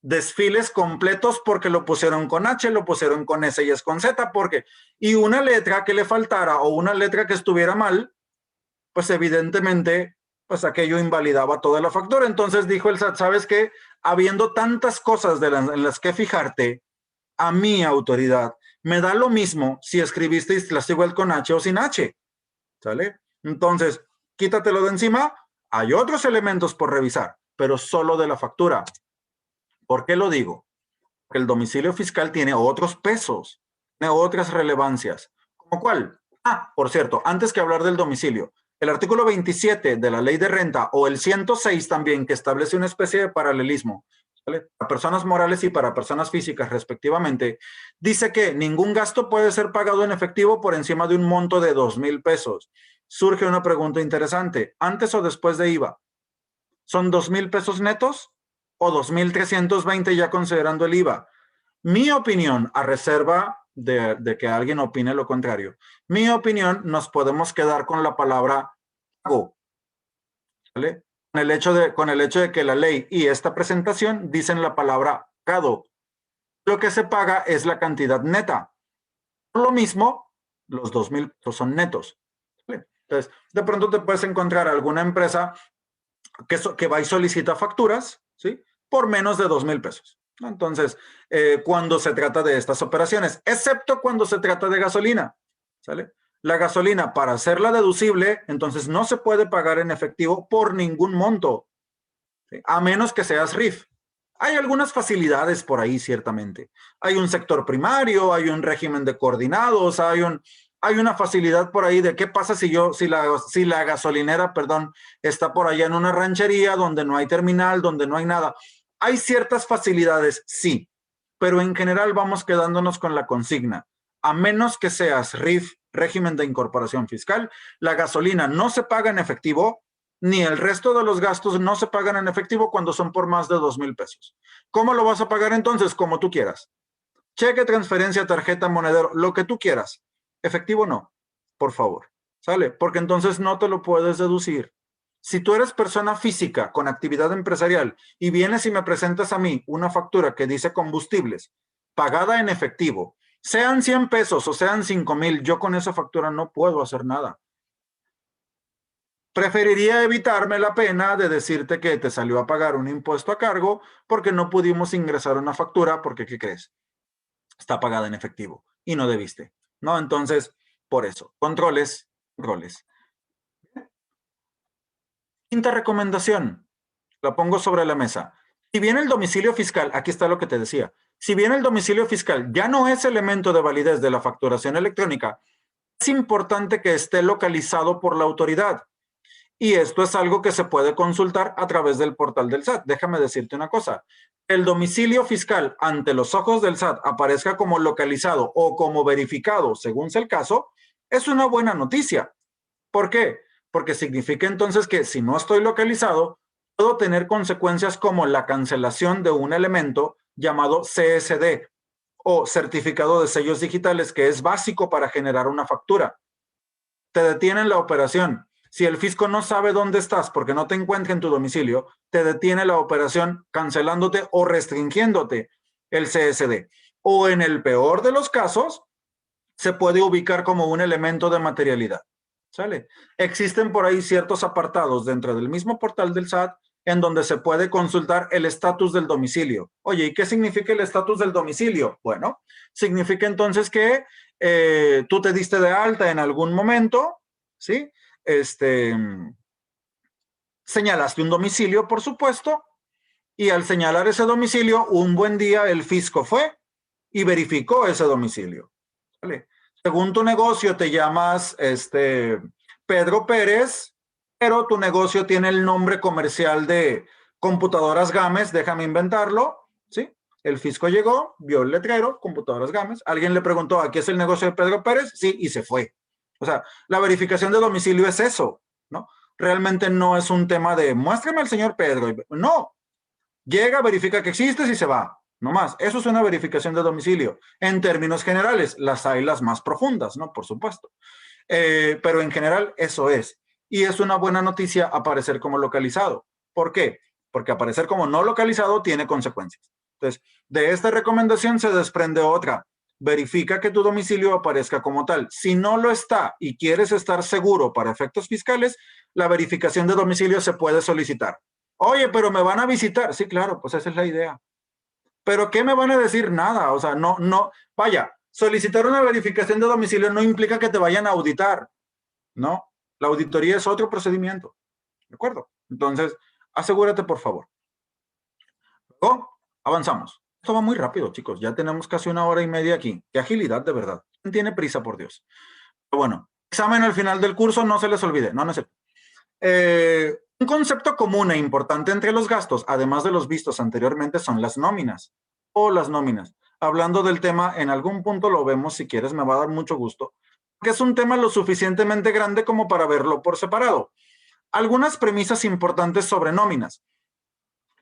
desfiles completos porque lo pusieron con H, lo pusieron con S y es con Z, porque, y una letra que le faltara o una letra que estuviera mal, pues evidentemente, pues aquello invalidaba toda la factura. Entonces dijo el SAT, ¿sabes qué? Habiendo tantas cosas en las que fijarte, a mi autoridad, me da lo mismo si escribiste Iztaccíhuatl con H o sin H, ¿sale? Entonces, quítatelo de encima. Hay otros elementos por revisar, pero solo de la factura. ¿Por qué lo digo? Porque el domicilio fiscal tiene otros pesos, tiene otras relevancias. ¿Cómo cuál? Ah, por cierto, antes que hablar del domicilio, el artículo 27 de la ley de renta o el 106 también, que establece una especie de paralelismo, ¿vale? Para personas morales y para personas físicas respectivamente, dice que ningún gasto puede ser pagado en efectivo por encima de un monto de 2,000 pesos. Surge una pregunta interesante, ¿antes o después de IVA? ¿Son 2,000 pesos netos o 2,320 ya considerando el IVA? Mi opinión, a reserva de que alguien opine lo contrario, mi opinión, nos podemos quedar con la palabra pago, ¿vale? Con el hecho de que la ley y esta presentación dicen la palabra pagado. Lo que se paga es la cantidad neta. Por lo mismo, los 2,000 pesos son netos, ¿vale? Entonces, de pronto te puedes encontrar alguna empresa que va y solicita facturas, ¿sí? Por menos de 2,000 pesos. Entonces, cuando se trata de estas operaciones, excepto cuando se trata de gasolina, ¿sale? La gasolina, para hacerla deducible, entonces no se puede pagar en efectivo por ningún monto, ¿sí? A menos que seas RIF. Hay algunas facilidades por ahí, ciertamente. Hay un sector primario, hay un régimen de coordinados, hay una facilidad por ahí de qué pasa si la gasolinera, perdón, está por allá en una ranchería donde no hay terminal, donde no hay nada. Hay ciertas facilidades, sí, pero en general vamos quedándonos con la consigna. A menos que seas RIF, régimen de incorporación fiscal, la gasolina no se paga en efectivo, ni el resto de los gastos no se pagan en efectivo cuando son por más de 2,000 pesos. ¿Cómo lo vas a pagar entonces? Como tú quieras. Cheque, transferencia, tarjeta, monedero, lo que tú quieras. Efectivo no, por favor. ¿Sale? Porque entonces no te lo puedes deducir. Si tú eres persona física con actividad empresarial y vienes y me presentas a mí una factura que dice combustibles, pagada en efectivo, sean 100 pesos o sean 5,000, yo con esa factura no puedo hacer nada. Preferiría evitarme la pena de decirte que te salió a pagar un impuesto a cargo porque no pudimos ingresar una factura porque, ¿qué crees? Está pagada en efectivo y no debiste, ¿no? Entonces, por eso, controles, controles. Quinta recomendación, la pongo sobre la mesa. Si bien el domicilio fiscal, aquí está lo que te decía, si bien el domicilio fiscal ya no es elemento de validez de la facturación electrónica, es importante que esté localizado por la autoridad. Y esto es algo que se puede consultar a través del portal del SAT. Déjame decirte una cosa. El domicilio fiscal ante los ojos del SAT aparezca como localizado o como verificado, según sea el caso, es una buena noticia. ¿Por qué? Porque significa entonces que si no estoy localizado, puedo tener consecuencias como la cancelación de un elemento llamado CSD o certificado de sellos digitales, que es básico para generar una factura. Te detienen la operación. Si el fisco no sabe dónde estás porque no te encuentra en tu domicilio, te detiene la operación cancelándote o restringiéndote el CSD. O en el peor de los casos, se puede ubicar como un elemento de materialidad. ¿Sale? Existen por ahí ciertos apartados dentro del mismo portal del SAT en donde se puede consultar el estatus del domicilio. Oye, ¿y qué significa el estatus del domicilio? Bueno, significa entonces que tú te diste de alta en algún momento, ¿sí? Señalaste un domicilio, por supuesto, y al señalar ese domicilio, un buen día el fisco fue y verificó ese domicilio. ¿Vale? Según tu negocio te llamas Pedro Pérez, pero tu negocio tiene el nombre comercial de Computadoras Gámez, déjame inventarlo, ¿sí? El fisco llegó, vio el letrero, Computadoras Gámez, alguien le preguntó, ¿aquí es el negocio de Pedro Pérez? Sí, y se fue. O sea, la verificación de domicilio es eso, ¿no? Realmente no es un tema de muéstrame al señor Pedro. No, llega, verifica que existes y se va. No más. Eso es una verificación de domicilio. En términos generales, las hay las más profundas, ¿no? Por supuesto. Pero en general eso es. Y es una buena noticia aparecer como localizado. ¿Por qué? Porque aparecer como no localizado tiene consecuencias. Entonces, de esta recomendación se desprende otra. Verifica que tu domicilio aparezca como tal. Si no lo está y quieres estar seguro para efectos fiscales, la verificación de domicilio se puede solicitar. Oye, pero me van a visitar. Sí, claro, pues esa es la idea. ¿Pero qué me van a decir? Nada. O sea, no. Vaya, solicitar una verificación de domicilio no implica que te vayan a auditar. No, la auditoría es otro procedimiento. ¿De acuerdo? Entonces, asegúrate, por favor. Luego, avanzamos. Esto va muy rápido, chicos. Ya tenemos casi 1 hora y media aquí. Qué agilidad, de verdad. ¿Quién tiene prisa, por Dios? Pero bueno, examen al final del curso, no se les olvide. No sé. Un concepto común e importante entre los gastos, además de los vistos anteriormente, son las nóminas o las nóminas. Hablando del tema, en algún punto lo vemos, si quieres, me va a dar mucho gusto, porque es un tema lo suficientemente grande como para verlo por separado. Algunas premisas importantes sobre nóminas.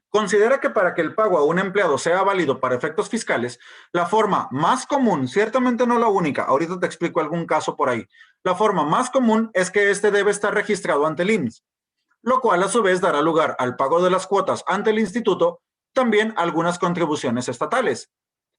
Considera que para que el pago a un empleado sea válido para efectos fiscales, la forma más común, ciertamente no la única, ahorita te explico algún caso por ahí, la forma más común es que este debe estar registrado ante el IMSS, lo cual a su vez dará lugar al pago de las cuotas ante el instituto, también algunas contribuciones estatales,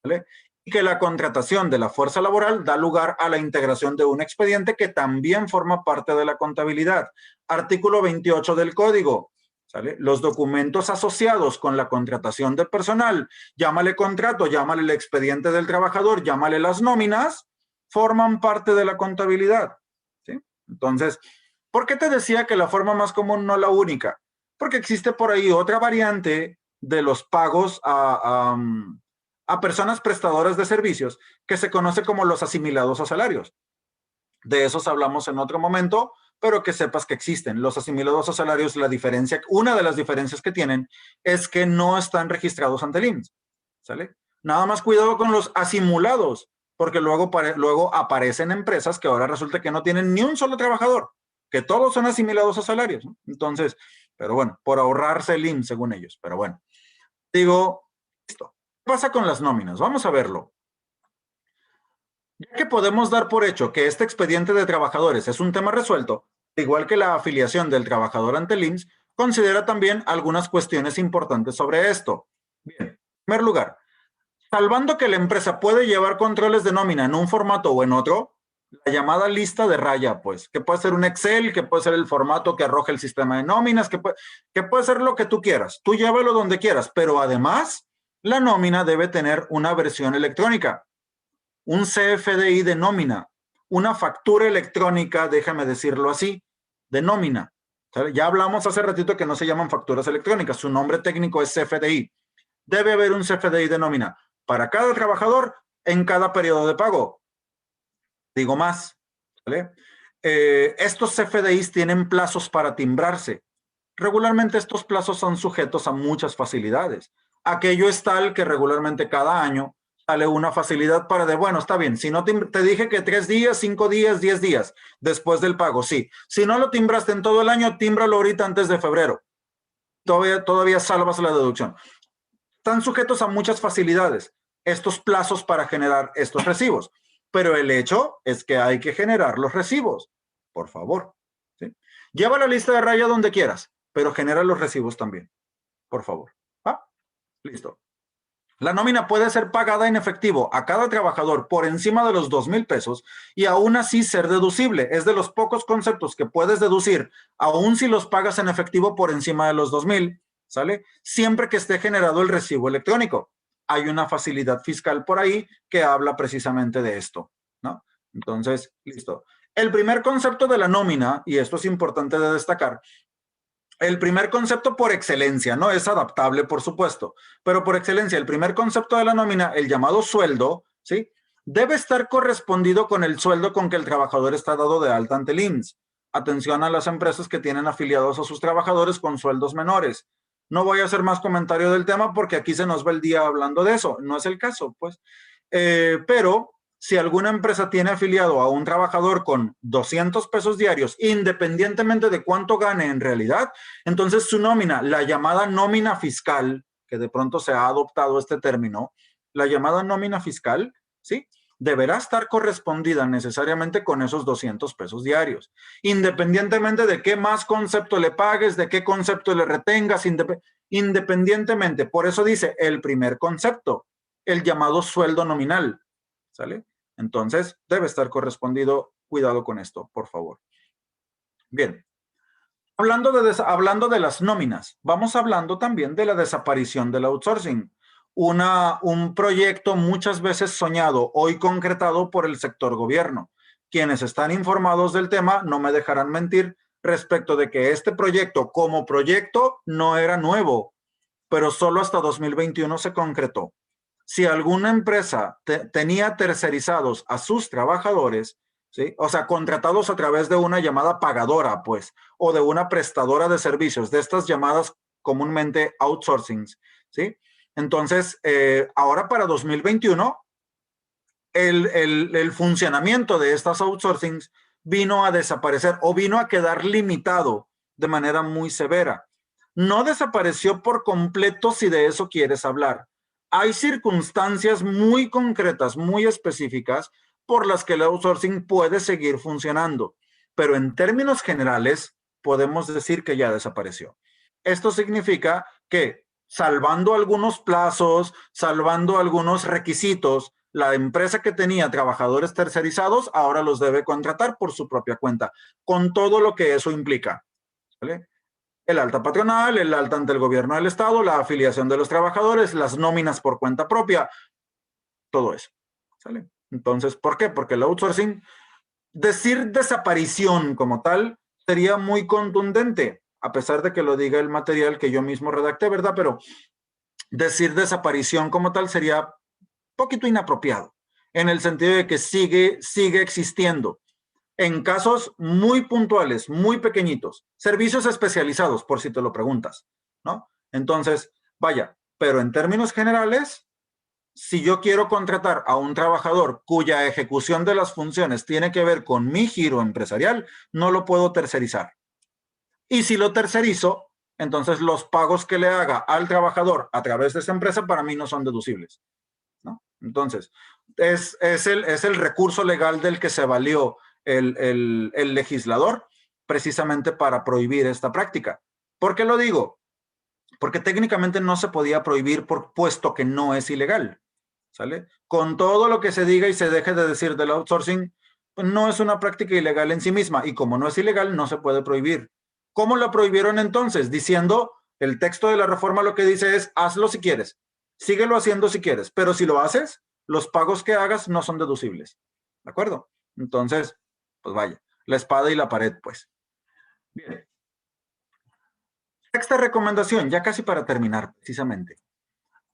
¿vale? Y que la contratación de la fuerza laboral da lugar a la integración de un expediente que también forma parte de la contabilidad. Artículo 28 del Código. ¿Sale? Los documentos asociados con la contratación de personal, llámale contrato, llámale el expediente del trabajador, llámale las nóminas, forman parte de la contabilidad. ¿Sí? Entonces, ¿por qué te decía que la forma más común no la única? Porque existe por ahí otra variante de los pagos a personas prestadoras de servicios que se conoce como los asimilados a salarios. De esos hablamos en otro momento, pero que sepas que existen. Los asimilados a salarios, la diferencia, una de las diferencias que tienen es que no están registrados ante el IMSS. ¿Sale? Nada más cuidado con los asimulados, porque luego aparecen empresas que ahora resulta que no tienen ni un solo trabajador, que todos son asimilados a salarios, ¿no? Entonces, pero bueno, por ahorrarse el IMSS, según ellos. Pero bueno, digo, listo. ¿Qué pasa con las nóminas? Vamos a verlo. Ya que podemos dar por hecho que este expediente de trabajadores es un tema resuelto, igual que la afiliación del trabajador ante el IMSS, considera también algunas cuestiones importantes sobre esto. Bien, en primer lugar, salvando que la empresa puede llevar controles de nómina en un formato o en otro, la llamada lista de raya, pues, que puede ser un Excel, que puede ser el formato que arroja el sistema de nóminas, que puede ser lo que tú quieras. Tú llévalo donde quieras, pero además, la nómina debe tener una versión electrónica, un CFDI de nómina, una factura electrónica, déjame decirlo así, de nómina. ¿Sabe? Ya hablamos hace ratito que no se llaman facturas electrónicas, su nombre técnico es CFDI. Debe haber un CFDI de nómina para cada trabajador en cada periodo de pago. Digo más, ¿vale? Estos CFDIs tienen plazos para timbrarse. Regularmente estos plazos son sujetos a muchas facilidades. Aquello es tal que regularmente cada año sale una facilidad para bueno, está bien, si no te dije que 3 días, 5 días, 10 días después del pago, sí. Si no lo timbraste en todo el año, tímbralo ahorita antes de febrero. Todavía salvas la deducción. Están sujetos a muchas facilidades estos plazos para generar estos recibos, pero el hecho es que hay que generar los recibos, por favor. ¿Sí? Lleva la lista de raya donde quieras, pero genera los recibos también, por favor. ¿Ah? Listo. La nómina puede ser pagada en efectivo a cada trabajador por encima de los 2,000 pesos y aún así ser deducible. Es de los pocos conceptos que puedes deducir, aún si los pagas en efectivo por encima de los 2,000, ¿sale? Siempre que esté generado el recibo electrónico. Hay una facilidad fiscal por ahí que habla precisamente de esto, ¿no? Entonces, listo. El primer concepto de la nómina, y esto es importante de destacar, el primer concepto por excelencia, ¿no? Es adaptable, por supuesto, pero por excelencia, el primer concepto de la nómina, el llamado sueldo, ¿sí? Debe estar correspondido con el sueldo con que el trabajador está dado de alta ante el IMSS. Atención a las empresas que tienen afiliados a sus trabajadores con sueldos menores. No voy a hacer más comentario del tema porque aquí se nos va el día hablando de eso. No es el caso, pues. Pero si alguna empresa tiene afiliado a un trabajador con 200 pesos diarios, independientemente de cuánto gane en realidad, entonces su nómina, la llamada nómina fiscal, que de pronto se ha adoptado este término, la llamada nómina fiscal, ¿sí? Deberá estar correspondida necesariamente con esos 200 pesos diarios, independientemente de qué más concepto le pagues, de qué concepto le retengas, independientemente. Por eso dice el primer concepto, el llamado sueldo nominal, ¿sale? Entonces, debe estar correspondido. Cuidado con esto, por favor. Bien. Hablando de las nóminas, vamos hablando también de la desaparición del outsourcing. Un proyecto muchas veces soñado, hoy concretado por el sector gobierno. Quienes están informados del tema no me dejarán mentir respecto de que este proyecto como proyecto no era nuevo, pero solo hasta 2021 se concretó. Si alguna empresa tenía tercerizados a sus trabajadores, ¿sí? O sea, contratados a través de una llamada pagadora, pues, o de una prestadora de servicios, de estas llamadas comúnmente outsourcing, ¿sí? Entonces, ahora para 2021, el funcionamiento de estas outsourcings vino a desaparecer o vino a quedar limitado de manera muy severa. No desapareció por completo si de eso quieres hablar. Hay circunstancias muy concretas, muy específicas, por las que el outsourcing puede seguir funcionando, pero en términos generales podemos decir que ya desapareció. Esto significa que, salvando algunos plazos, salvando algunos requisitos, la empresa que tenía trabajadores tercerizados ahora los debe contratar por su propia cuenta, con todo lo que eso implica, ¿vale? El alta patronal, el alta ante el gobierno del estado, la afiliación de los trabajadores, las nóminas por cuenta propia, todo eso, ¿sale? Entonces, ¿por qué? Porque el outsourcing, decir desaparición como tal, sería muy contundente, a pesar de que lo diga el material que yo mismo redacté, ¿verdad? Pero decir desaparición como tal sería poquito inapropiado, en el sentido de que sigue existiendo. En casos muy puntuales, muy pequeñitos, servicios especializados, por si te lo preguntas, ¿no? Entonces, vaya, pero en términos generales, si yo quiero contratar a un trabajador cuya ejecución de las funciones tiene que ver con mi giro empresarial, no lo puedo tercerizar. Y si lo tercerizo, entonces los pagos que le haga al trabajador a través de esa empresa para mí no son deducibles, ¿no? Entonces, es el recurso legal del que se valió el legislador precisamente para prohibir esta práctica. ¿Por qué lo digo? Porque técnicamente no se podía prohibir puesto que no es ilegal, ¿sale? Con todo lo que se diga y se deje de decir del outsourcing, pues no es una práctica ilegal en sí misma y como no es ilegal no se puede prohibir. ¿Cómo lo prohibieron entonces? Diciendo, el texto de la reforma lo que dice es, hazlo si quieres, síguelo haciendo si quieres, pero si lo haces, los pagos que hagas no son deducibles, ¿de acuerdo? Entonces, pues vaya, la espada y la pared, pues. Bien. Sexta recomendación, ya casi para terminar, precisamente.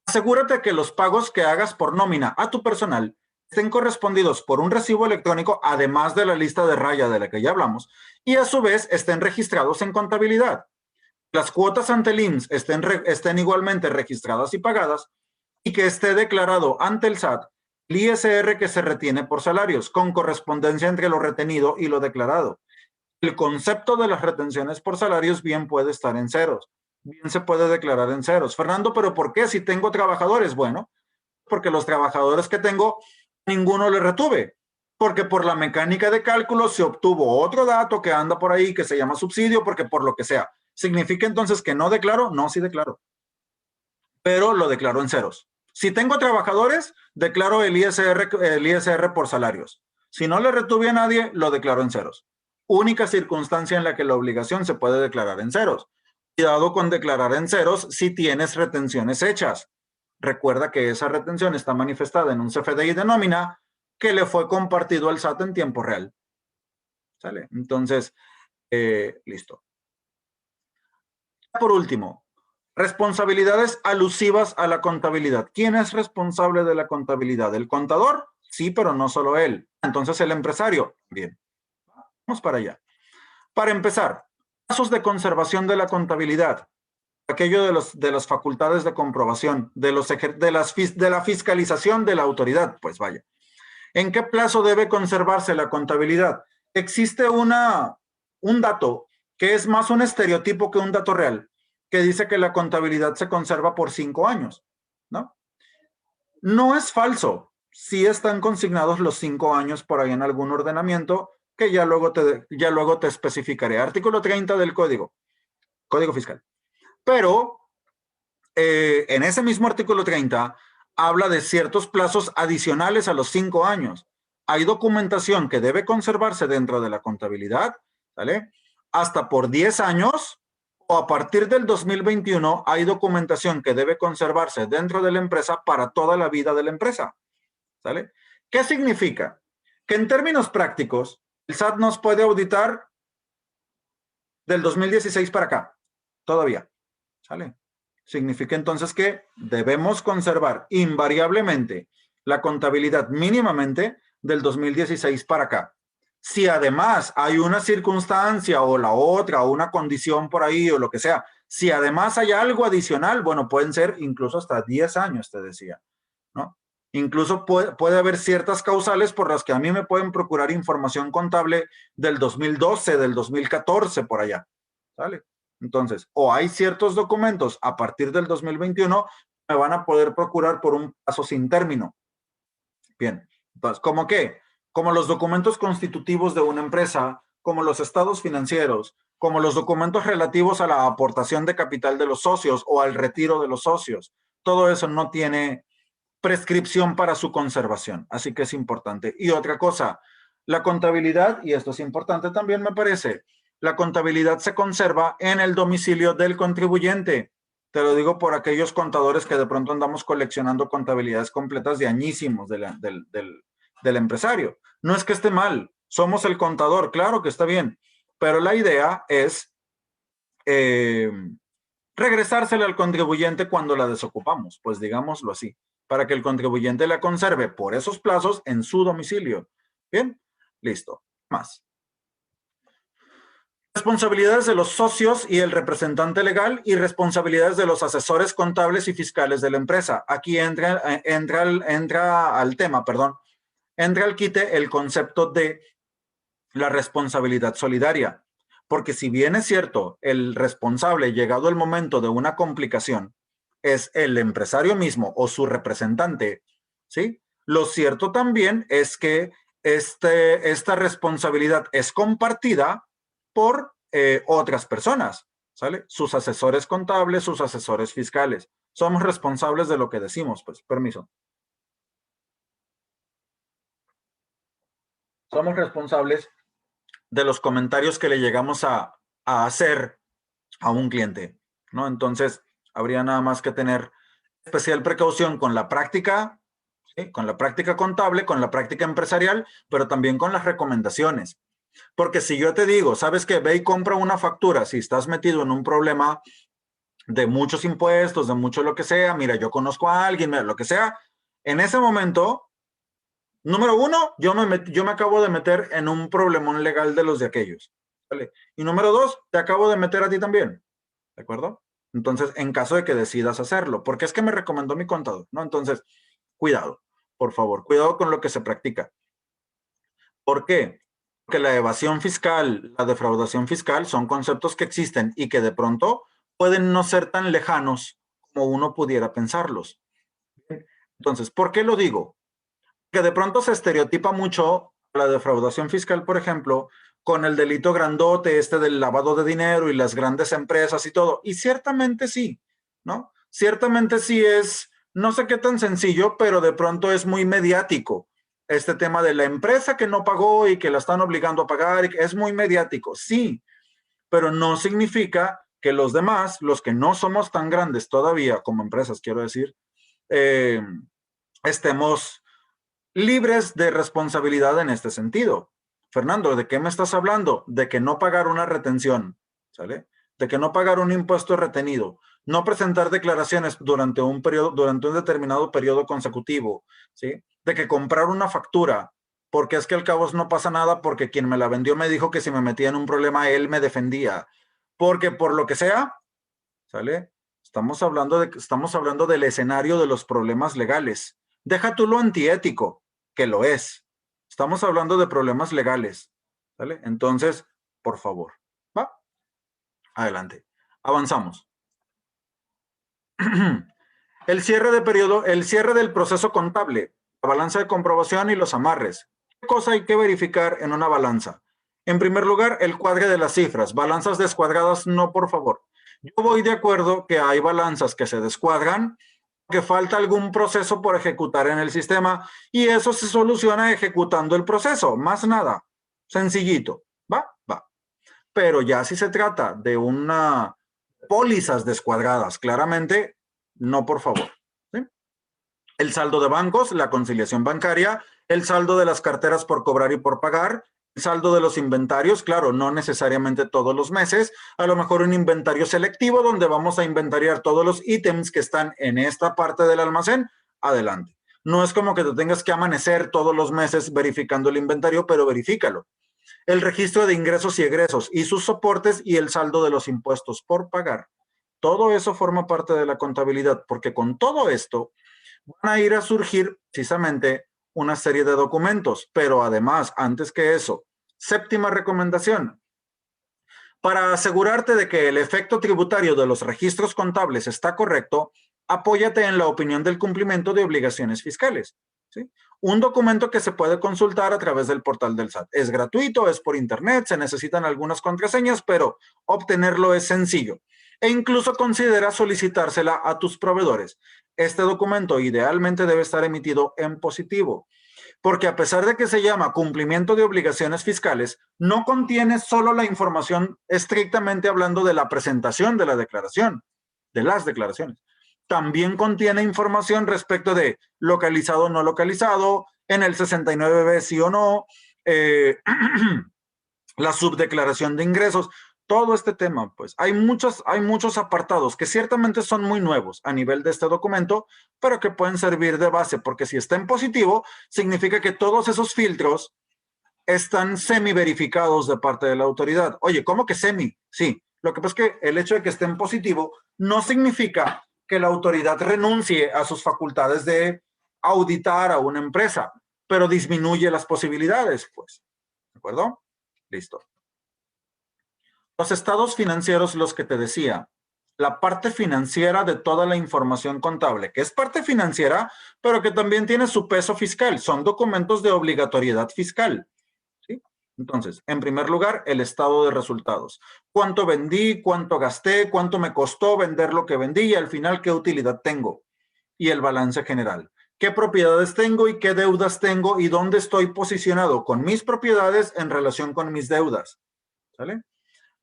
Asegúrate que los pagos que hagas por nómina a tu personal estén correspondidos por un recibo electrónico, además de la lista de raya de la que ya hablamos, y a su vez estén registrados en contabilidad. Las cuotas ante el IMSS estén igualmente registradas y pagadas, y que esté declarado ante el SAT el ISR que se retiene por salarios, con correspondencia entre lo retenido y lo declarado. El concepto de las retenciones por salarios bien puede estar en ceros, bien se puede declarar en ceros. Fernando, ¿pero por qué si tengo trabajadores? Bueno, porque los trabajadores que tengo, ninguno le retuve, porque por la mecánica de cálculo se obtuvo otro dato que anda por ahí que se llama subsidio, porque por lo que sea. ¿Significa entonces que no declaro? No, sí declaro, pero lo declaro en ceros. Si tengo trabajadores, declaro el ISR por salarios. Si no le retuve a nadie, lo declaro en ceros. Única circunstancia en la que la obligación se puede declarar en ceros. Cuidado con declarar en ceros si tienes retenciones hechas. Recuerda que esa retención está manifestada en un CFDI de nómina que le fue compartido al SAT en tiempo real. ¿Sale? Entonces, listo. Por último, responsabilidades alusivas a la contabilidad. ¿Quién es responsable de la contabilidad? ¿El contador? Sí, pero no solo él. Entonces, el empresario. Bien. Vamos para allá. Para empezar, casos de conservación de la contabilidad. Aquello de las facultades de comprobación, de la fiscalización de la autoridad, pues vaya. ¿En qué plazo debe conservarse la contabilidad? Existe un dato que es más un estereotipo que un dato real, que dice que la contabilidad se conserva por 5 años, ¿no? No es falso. Sí están consignados los 5 años por ahí en algún ordenamiento que ya luego te especificaré. Artículo 30 del Código Fiscal. Pero en ese mismo artículo 30 habla de ciertos plazos adicionales a los 5 años. Hay documentación que debe conservarse dentro de la contabilidad, ¿vale? Hasta por 10 años o a partir del 2021 hay documentación que debe conservarse dentro de la empresa para toda la vida de la empresa, ¿sale? ¿Qué significa? Que en términos prácticos, el SAT nos puede auditar del 2016 para acá, todavía, ¿sale? Significa entonces que debemos conservar invariablemente la contabilidad mínimamente del 2016 para acá. Si además hay una circunstancia o la otra o una condición por ahí o lo que sea, si además hay algo adicional, bueno, pueden ser incluso hasta 10 años, te decía, ¿no? Incluso puede haber ciertas causales por las que a mí me pueden procurar información contable del 2012, del 2014, por allá, ¿sale? Entonces, o hay ciertos documentos a partir del 2021 me van a poder procurar por un plazo sin término. Bien, entonces, ¿cómo qué? Como los documentos constitutivos de una empresa, como los estados financieros, como los documentos relativos a la aportación de capital de los socios o al retiro de los socios. Todo eso no tiene prescripción para su conservación, así que es importante. Y otra cosa, la contabilidad, y esto es importante también me parece, la contabilidad se conserva en el domicilio del contribuyente. Te lo digo por aquellos contadores que de pronto andamos coleccionando contabilidades completas de añísimos del empresario. No es que esté mal, somos el contador, claro que está bien, pero la idea es regresársela al contribuyente cuando la desocupamos, pues digámoslo así, para que el contribuyente la conserve por esos plazos en su domicilio. Bien, listo. Más. Responsabilidades de los socios y el representante legal y responsabilidades de los asesores contables y fiscales de la empresa. Aquí entra al quite el concepto de la responsabilidad solidaria. Porque si bien es cierto, el responsable, llegado el momento de una complicación, es el empresario mismo o su representante, ¿sí? Lo cierto también es que esta responsabilidad es compartida por otras personas, ¿sale? Sus asesores contables, sus asesores fiscales. Somos responsables de lo que decimos, pues, permiso. Somos responsables de los comentarios que le llegamos a hacer a un cliente, ¿no? Entonces, habría nada más que tener especial precaución con la práctica, ¿sí? Con la práctica contable, con la práctica empresarial, pero también con las recomendaciones. Porque si yo te digo, ¿sabes qué? Ve y compra una factura, si estás metido en un problema de muchos impuestos, de mucho lo que sea, mira, yo conozco a alguien, mira, lo que sea, en ese momento, número uno, yo me acabo de meter en un problemón legal de los de aquellos, ¿vale? Y número dos, te acabo de meter a ti también, ¿de acuerdo? Entonces, en caso de que decidas hacerlo, porque es que me recomendó mi contador, ¿no? Entonces, cuidado, por favor, cuidado con lo que se practica. ¿Por qué? Porque la evasión fiscal, la defraudación fiscal son conceptos que existen y que de pronto pueden no ser tan lejanos como uno pudiera pensarlos. Entonces, ¿por qué lo digo? Que de pronto se estereotipa mucho la defraudación fiscal, por ejemplo, con el delito grandote del lavado de dinero y las grandes empresas y todo. Y ciertamente sí, ¿no? Ciertamente sí es, no sé qué tan sencillo, pero de pronto es muy mediático. Este tema de la empresa que no pagó y que la están obligando a pagar, es muy mediático, sí, pero no significa que los demás, los que no somos tan grandes todavía como empresas, quiero decir, estemos libres de responsabilidad en este sentido. Fernando, ¿de qué me estás hablando? De que no pagar una retención, ¿sale? De que no pagar un impuesto retenido, no presentar declaraciones durante un determinado periodo consecutivo, ¿sí? De que comprar una factura, porque es que al cabo no pasa nada, porque quien me la vendió me dijo que si me metía en un problema, él me defendía. Porque por lo que sea, ¿sale? Estamos hablando del escenario de los problemas legales. Deja tú lo antiético, que lo es. Estamos hablando de problemas legales, ¿sale? Entonces, por favor, ¿va? Adelante. Avanzamos. El cierre de periodo, el cierre del proceso contable, la balanza de comprobación y los amarres. ¿Qué cosa hay que verificar en una balanza? En primer lugar, el cuadre de las cifras. Balanzas descuadradas, no, por favor. Yo voy de acuerdo que hay balanzas que se descuadran, que falta algún proceso por ejecutar en el sistema y eso se soluciona ejecutando el proceso, más nada. Sencillito. ¿Va? Va. Pero ya si se trata de una pólizas descuadradas, claramente, no, por favor. ¿Sí? El saldo de bancos, la conciliación bancaria, el saldo de las carteras por cobrar y por pagar, el saldo de los inventarios, claro, no necesariamente todos los meses, a lo mejor un inventario selectivo donde vamos a inventariar todos los ítems que están en esta parte del almacén, adelante. No es como que te tengas que amanecer todos los meses verificando el inventario, pero verifícalo. El registro de ingresos y egresos y sus soportes y el saldo de los impuestos por pagar. Todo eso forma parte de la contabilidad, porque con todo esto van a ir a surgir precisamente una serie de documentos, pero además, antes que eso, séptima recomendación, para asegurarte de que el efecto tributario de los registros contables está correcto, apóyate en la opinión del cumplimiento de obligaciones fiscales. ¿Sí? Un documento que se puede consultar a través del portal del SAT. Es gratuito, es por internet, se necesitan algunas contraseñas, pero obtenerlo es sencillo. E incluso considera solicitársela a tus proveedores. Este documento idealmente debe estar emitido en positivo, porque a pesar de que se llama cumplimiento de obligaciones fiscales, no contiene solo la información estrictamente hablando de la presentación de la declaración, de las declaraciones. También contiene información respecto de localizado o no localizado, en el 69B sí o no, la subdeclaración de ingresos, todo este tema, pues hay muchos apartados que ciertamente son muy nuevos a nivel de este documento, pero que pueden servir de base, porque si está en positivo, significa que todos esos filtros están semi verificados de parte de la autoridad. Oye, ¿cómo que semi? Sí, lo que pasa es que el hecho de que esté en positivo no significa que la autoridad renuncie a sus facultades de auditar a una empresa, pero disminuye las posibilidades, pues. ¿De acuerdo? Listo. Los estados financieros, los que te decía, la parte financiera de toda la información contable, que es parte financiera, pero que también tiene su peso fiscal, son documentos de obligatoriedad fiscal. ¿Sí? Entonces, en primer lugar, el estado de resultados. ¿Cuánto vendí? ¿Cuánto gasté? ¿Cuánto me costó vender lo que vendí? Y al final, ¿qué utilidad tengo? Y el balance general. ¿Qué propiedades tengo y qué deudas tengo y dónde estoy posicionado con mis propiedades en relación con mis deudas? ¿Sale?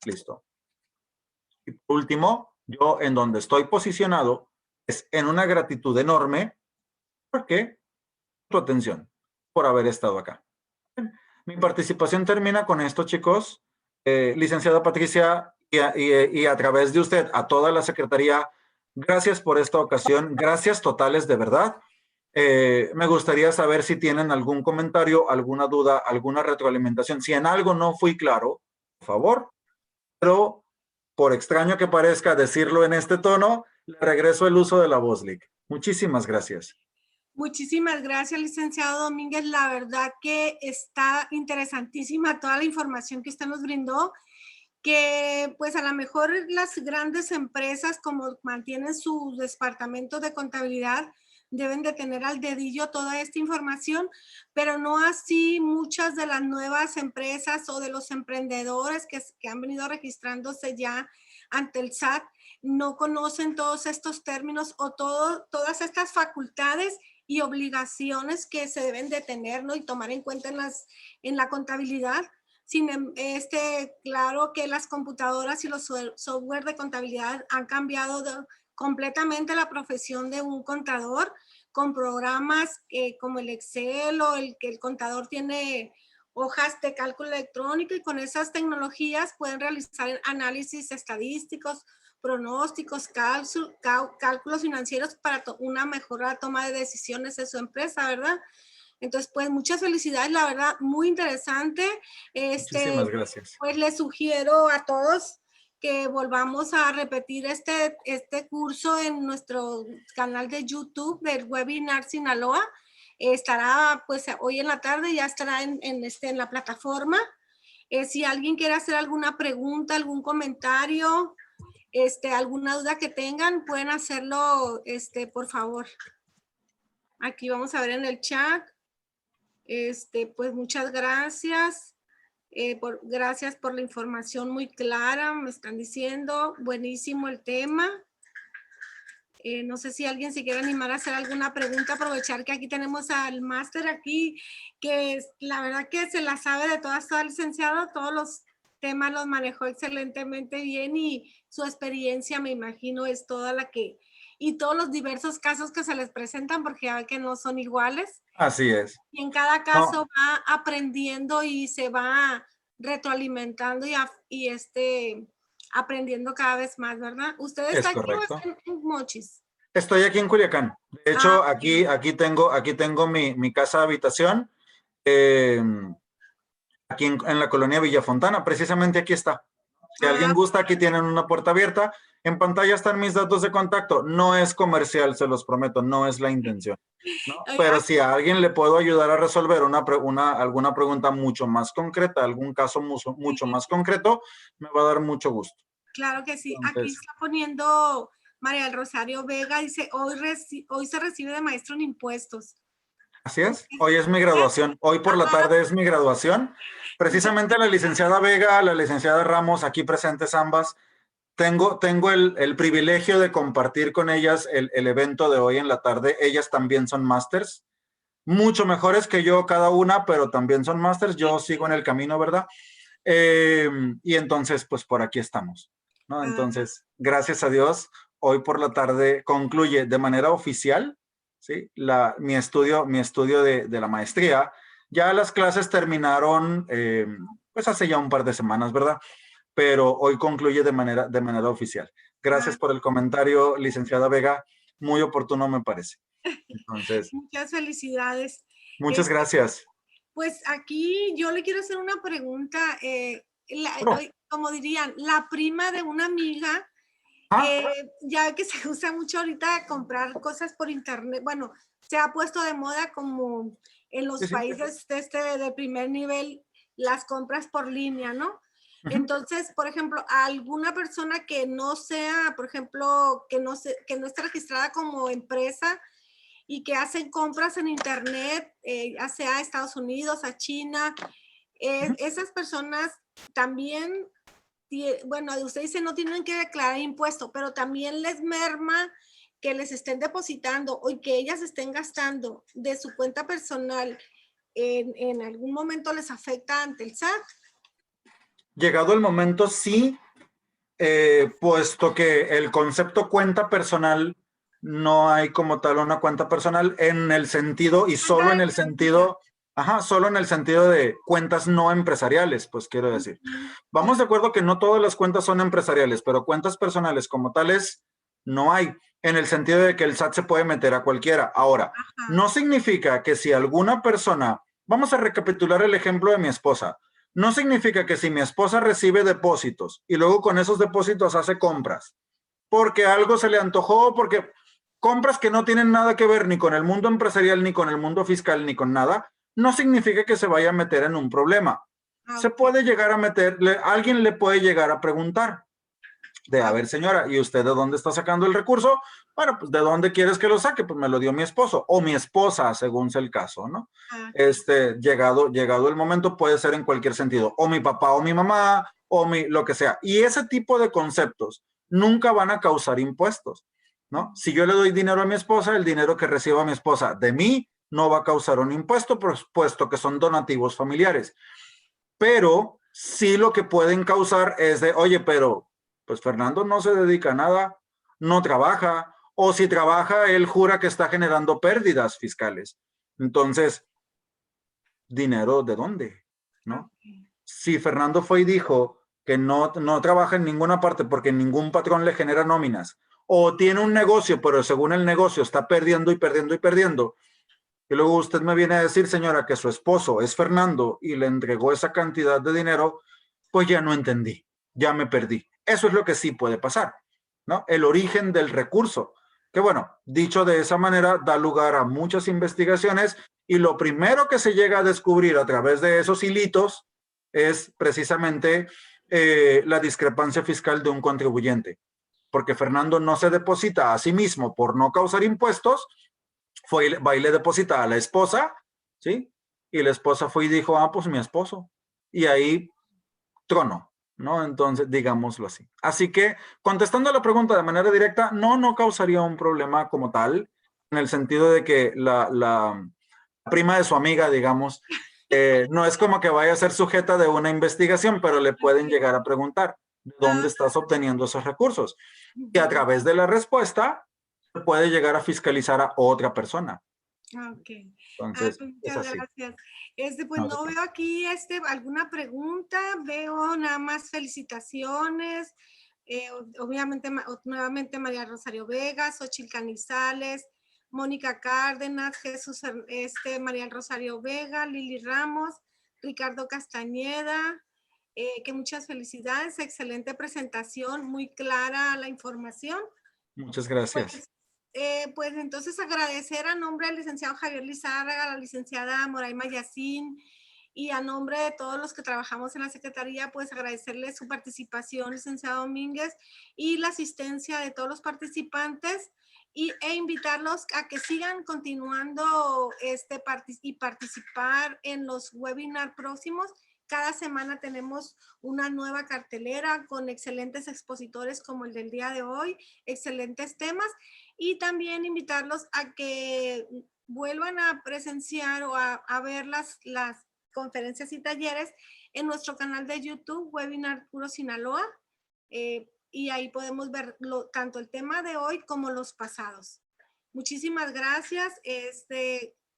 Listo. Y por último, yo en donde estoy posicionado es en una gratitud enorme porque tu atención por haber estado acá. Mi participación termina con esto, chicos. Licenciada Patricia, y a través de usted, a toda la Secretaría, gracias por esta ocasión. Gracias totales, de verdad. Me gustaría saber si tienen algún comentario, alguna duda, alguna retroalimentación. Si en algo no fui claro, por favor, pero por extraño que parezca decirlo en este tono, le regreso el uso de la voz, Lic. Muchísimas gracias. Muchísimas gracias, licenciado Domínguez. La verdad que está interesantísima toda la información que usted nos brindó, que pues a lo mejor las grandes empresas como mantienen sus departamentos de contabilidad deben de tener al dedillo toda esta información, pero no así muchas de las nuevas empresas o de los emprendedores que han venido registrándose ya ante el SAT, no conocen todos estos términos o todas estas facultades y obligaciones que se deben de tener, ¿no? Y tomar en cuenta en la contabilidad. Claro que las computadoras y los software de contabilidad han cambiado completamente la profesión de un contador, con programas como el Excel o que el contador tiene hojas de cálculo electrónico, y con esas tecnologías pueden realizar análisis estadísticos, pronósticos, cálculos financieros para una mejor toma de decisiones de su empresa, ¿verdad? Entonces, pues muchas felicidades, la verdad, muy interesante. Muchísimas gracias. Pues les sugiero a todos que volvamos a repetir este curso en nuestro canal de YouTube del Webinar Sinaloa. Estará pues hoy en la tarde, ya estará en la plataforma. Si alguien quiere hacer alguna pregunta, algún comentario, alguna duda que tengan, pueden hacerlo, por favor. Aquí vamos a ver en el chat. Pues muchas gracias. Gracias por la información muy clara, me están diciendo. Buenísimo el tema. No sé si alguien se quiere animar a hacer alguna pregunta, aprovechar que aquí tenemos al máster aquí, que la verdad que se la sabe de todas, todo el licenciado, todos los temas los manejó excelentemente bien, y su experiencia, me imagino, es toda la que, y todos los diversos casos que se les presentan, porque ya ve que no son iguales. Así es. Y en cada caso va aprendiendo y se va retroalimentando y aprendiendo cada vez más, ¿verdad? ¿Usted está aquí o está en Mochis? Estoy aquí en Culiacán. De hecho, aquí tengo mi casa de habitación. Aquí en la colonia Villafontana. Precisamente aquí está. Si alguien gusta, aquí tienen una puerta abierta. En pantalla están mis datos de contacto. No es comercial, se los prometo, no es la intención, ¿no? Pero si a alguien le puedo ayudar a resolver alguna pregunta mucho más concreta, algún caso mucho más concreto, me va a dar mucho gusto. Claro que sí. Entonces, aquí está poniendo María del Rosario Vega, dice, hoy se recibe de maestro en impuestos. Así es, hoy es mi graduación, hoy por la tarde es mi graduación. Precisamente la licenciada Vega, la licenciada Ramos, aquí presentes ambas, tengo el privilegio de compartir con ellas el evento de hoy en la tarde. Ellas también son másters, mucho mejores que yo cada una, pero también son másters. Yo sigo en el camino, ¿verdad? Y entonces, pues por aquí estamos, ¿no? Entonces, gracias a Dios, hoy por la tarde concluye de manera oficial, ¿sí? Mi estudio de la maestría. Ya las clases terminaron, pues hace ya un par de semanas, ¿verdad? Pero hoy concluye de manera oficial. Gracias por el comentario, licenciada Vega. Muy oportuno me parece. Entonces, muchas felicidades. Muchas gracias. Pues aquí yo le quiero hacer una pregunta. Como dirían, la prima de una amiga, ya que se usa mucho ahorita comprar cosas por internet. Bueno, se ha puesto de moda como en los países de primer nivel, las compras por línea, ¿no? Entonces, por ejemplo, a alguna persona que no sea, por ejemplo, que no esté registrada como empresa y que hacen compras en internet, ya sea a Estados Unidos, a China, esas personas también, bueno, usted dice no tienen que declarar impuesto, pero también les merma que les estén depositando o que ellas estén gastando de su cuenta personal, en algún momento les afecta ante el SAT. Llegado el momento, sí, puesto que el concepto cuenta personal, no hay como tal una cuenta personal en el sentido, y solo en el sentido, solo en el sentido de cuentas no empresariales, pues quiero decir. Vamos de acuerdo que no todas las cuentas son empresariales, pero cuentas personales como tales no hay, en el sentido de que el SAT se puede meter a cualquiera. Ahora, no significa que si alguna persona, vamos a recapitular el ejemplo de mi esposa, no significa que si mi esposa recibe depósitos y luego con esos depósitos hace compras, porque algo se le antojó, porque compras que no tienen nada que ver ni con el mundo empresarial, ni con el mundo fiscal, ni con nada, no significa que se vaya a meter en un problema. Se puede llegar a meter, alguien le puede llegar a preguntar de, a ver señora, ¿y usted de dónde está sacando el recurso? Bueno, pues ¿de dónde quieres que lo saque? Pues me lo dio mi esposo o mi esposa, según sea el caso, ¿no? Llegado el momento, puede ser en cualquier sentido, o mi papá o mi mamá, o lo que sea. Y ese tipo de conceptos nunca van a causar impuestos, ¿no? Si yo le doy dinero a mi esposa, el dinero que reciba mi esposa de mí no va a causar un impuesto, puesto que son donativos familiares. Pero Sí, lo que pueden causar es de, oye, pero pues Fernando no se dedica a nada, no trabaja, o si trabaja, él jura que está generando pérdidas fiscales. Entonces, ¿dinero de dónde? ¿No? Ok. Si Fernando fue y dijo que no trabaja en ninguna parte porque ningún patrón le genera nóminas, o tiene un negocio, pero según el negocio está perdiendo y perdiendo y perdiendo, y luego usted me viene a decir, señora, que su esposo es Fernando y le entregó esa cantidad de dinero, pues ya no entendí, ya me perdí. Eso es lo que sí puede pasar, ¿no? El origen del recurso, que bueno, dicho de esa manera, da lugar a muchas investigaciones y lo primero que se llega a descubrir a través de esos hilitos es precisamente la discrepancia fiscal de un contribuyente, porque Fernando no se deposita a sí mismo por no causar impuestos, va y le deposita a la esposa, ¿sí? Y la esposa fue y dijo, ah, pues mi esposo. Y ahí tronó, ¿no? Entonces, digámoslo así. Así que, contestando a la pregunta de manera directa, no causaría un problema como tal, en el sentido de que la prima de su amiga, digamos, no es como que vaya a ser sujeta de una investigación, pero le pueden llegar a preguntar, ¿de dónde Ah, estás obteniendo esos recursos? Y a ujú. través de la respuesta, puede llegar a fiscalizar a otra persona. Ah, ok. Ah, Entonces, pues es muchas así. gracias. Pues No sé no qué. veo aquí alguna pregunta, veo nada más felicitaciones. Obviamente, nuevamente María Rosario Vega, Xochitl Canizales, Mónica Cárdenas, Jesús, María Rosario Vega, Lili Ramos, Ricardo Castañeda, que muchas felicidades, excelente presentación, muy clara la información. Muchas gracias. Pues, pues entonces agradecer a nombre del licenciado Javier Lizárraga, a la licenciada Moraima Yacín y a nombre de todos los que trabajamos en la Secretaría, pues agradecerle su participación, licenciado Domínguez, y la asistencia de todos los participantes e invitarlos a que sigan continuando y participar en los webinars próximos. Cada semana tenemos una nueva cartelera con excelentes expositores como el del día de hoy, excelentes temas, y también invitarlos a que vuelvan a presenciar o a ver las conferencias y talleres en nuestro canal de YouTube, Webinar Puro Sinaloa, y ahí podemos ver tanto el tema de hoy como los pasados. Muchísimas gracias,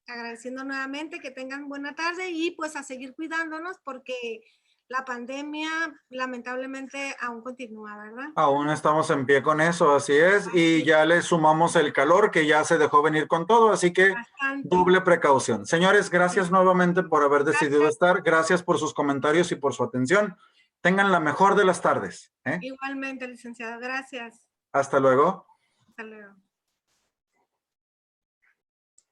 agradeciendo nuevamente que tengan buena tarde y pues a seguir cuidándonos porque la pandemia lamentablemente aún continúa, ¿verdad? Aún estamos en pie con eso, así es. Y ya le sumamos el calor que ya se dejó venir con todo, así que Bastante. doble precaución. Señores, gracias nuevamente por haber decidido Gracias. estar. Gracias por sus comentarios y por su atención. Tengan la mejor de las tardes. Igualmente, licenciado. Gracias. Hasta luego. Hasta luego.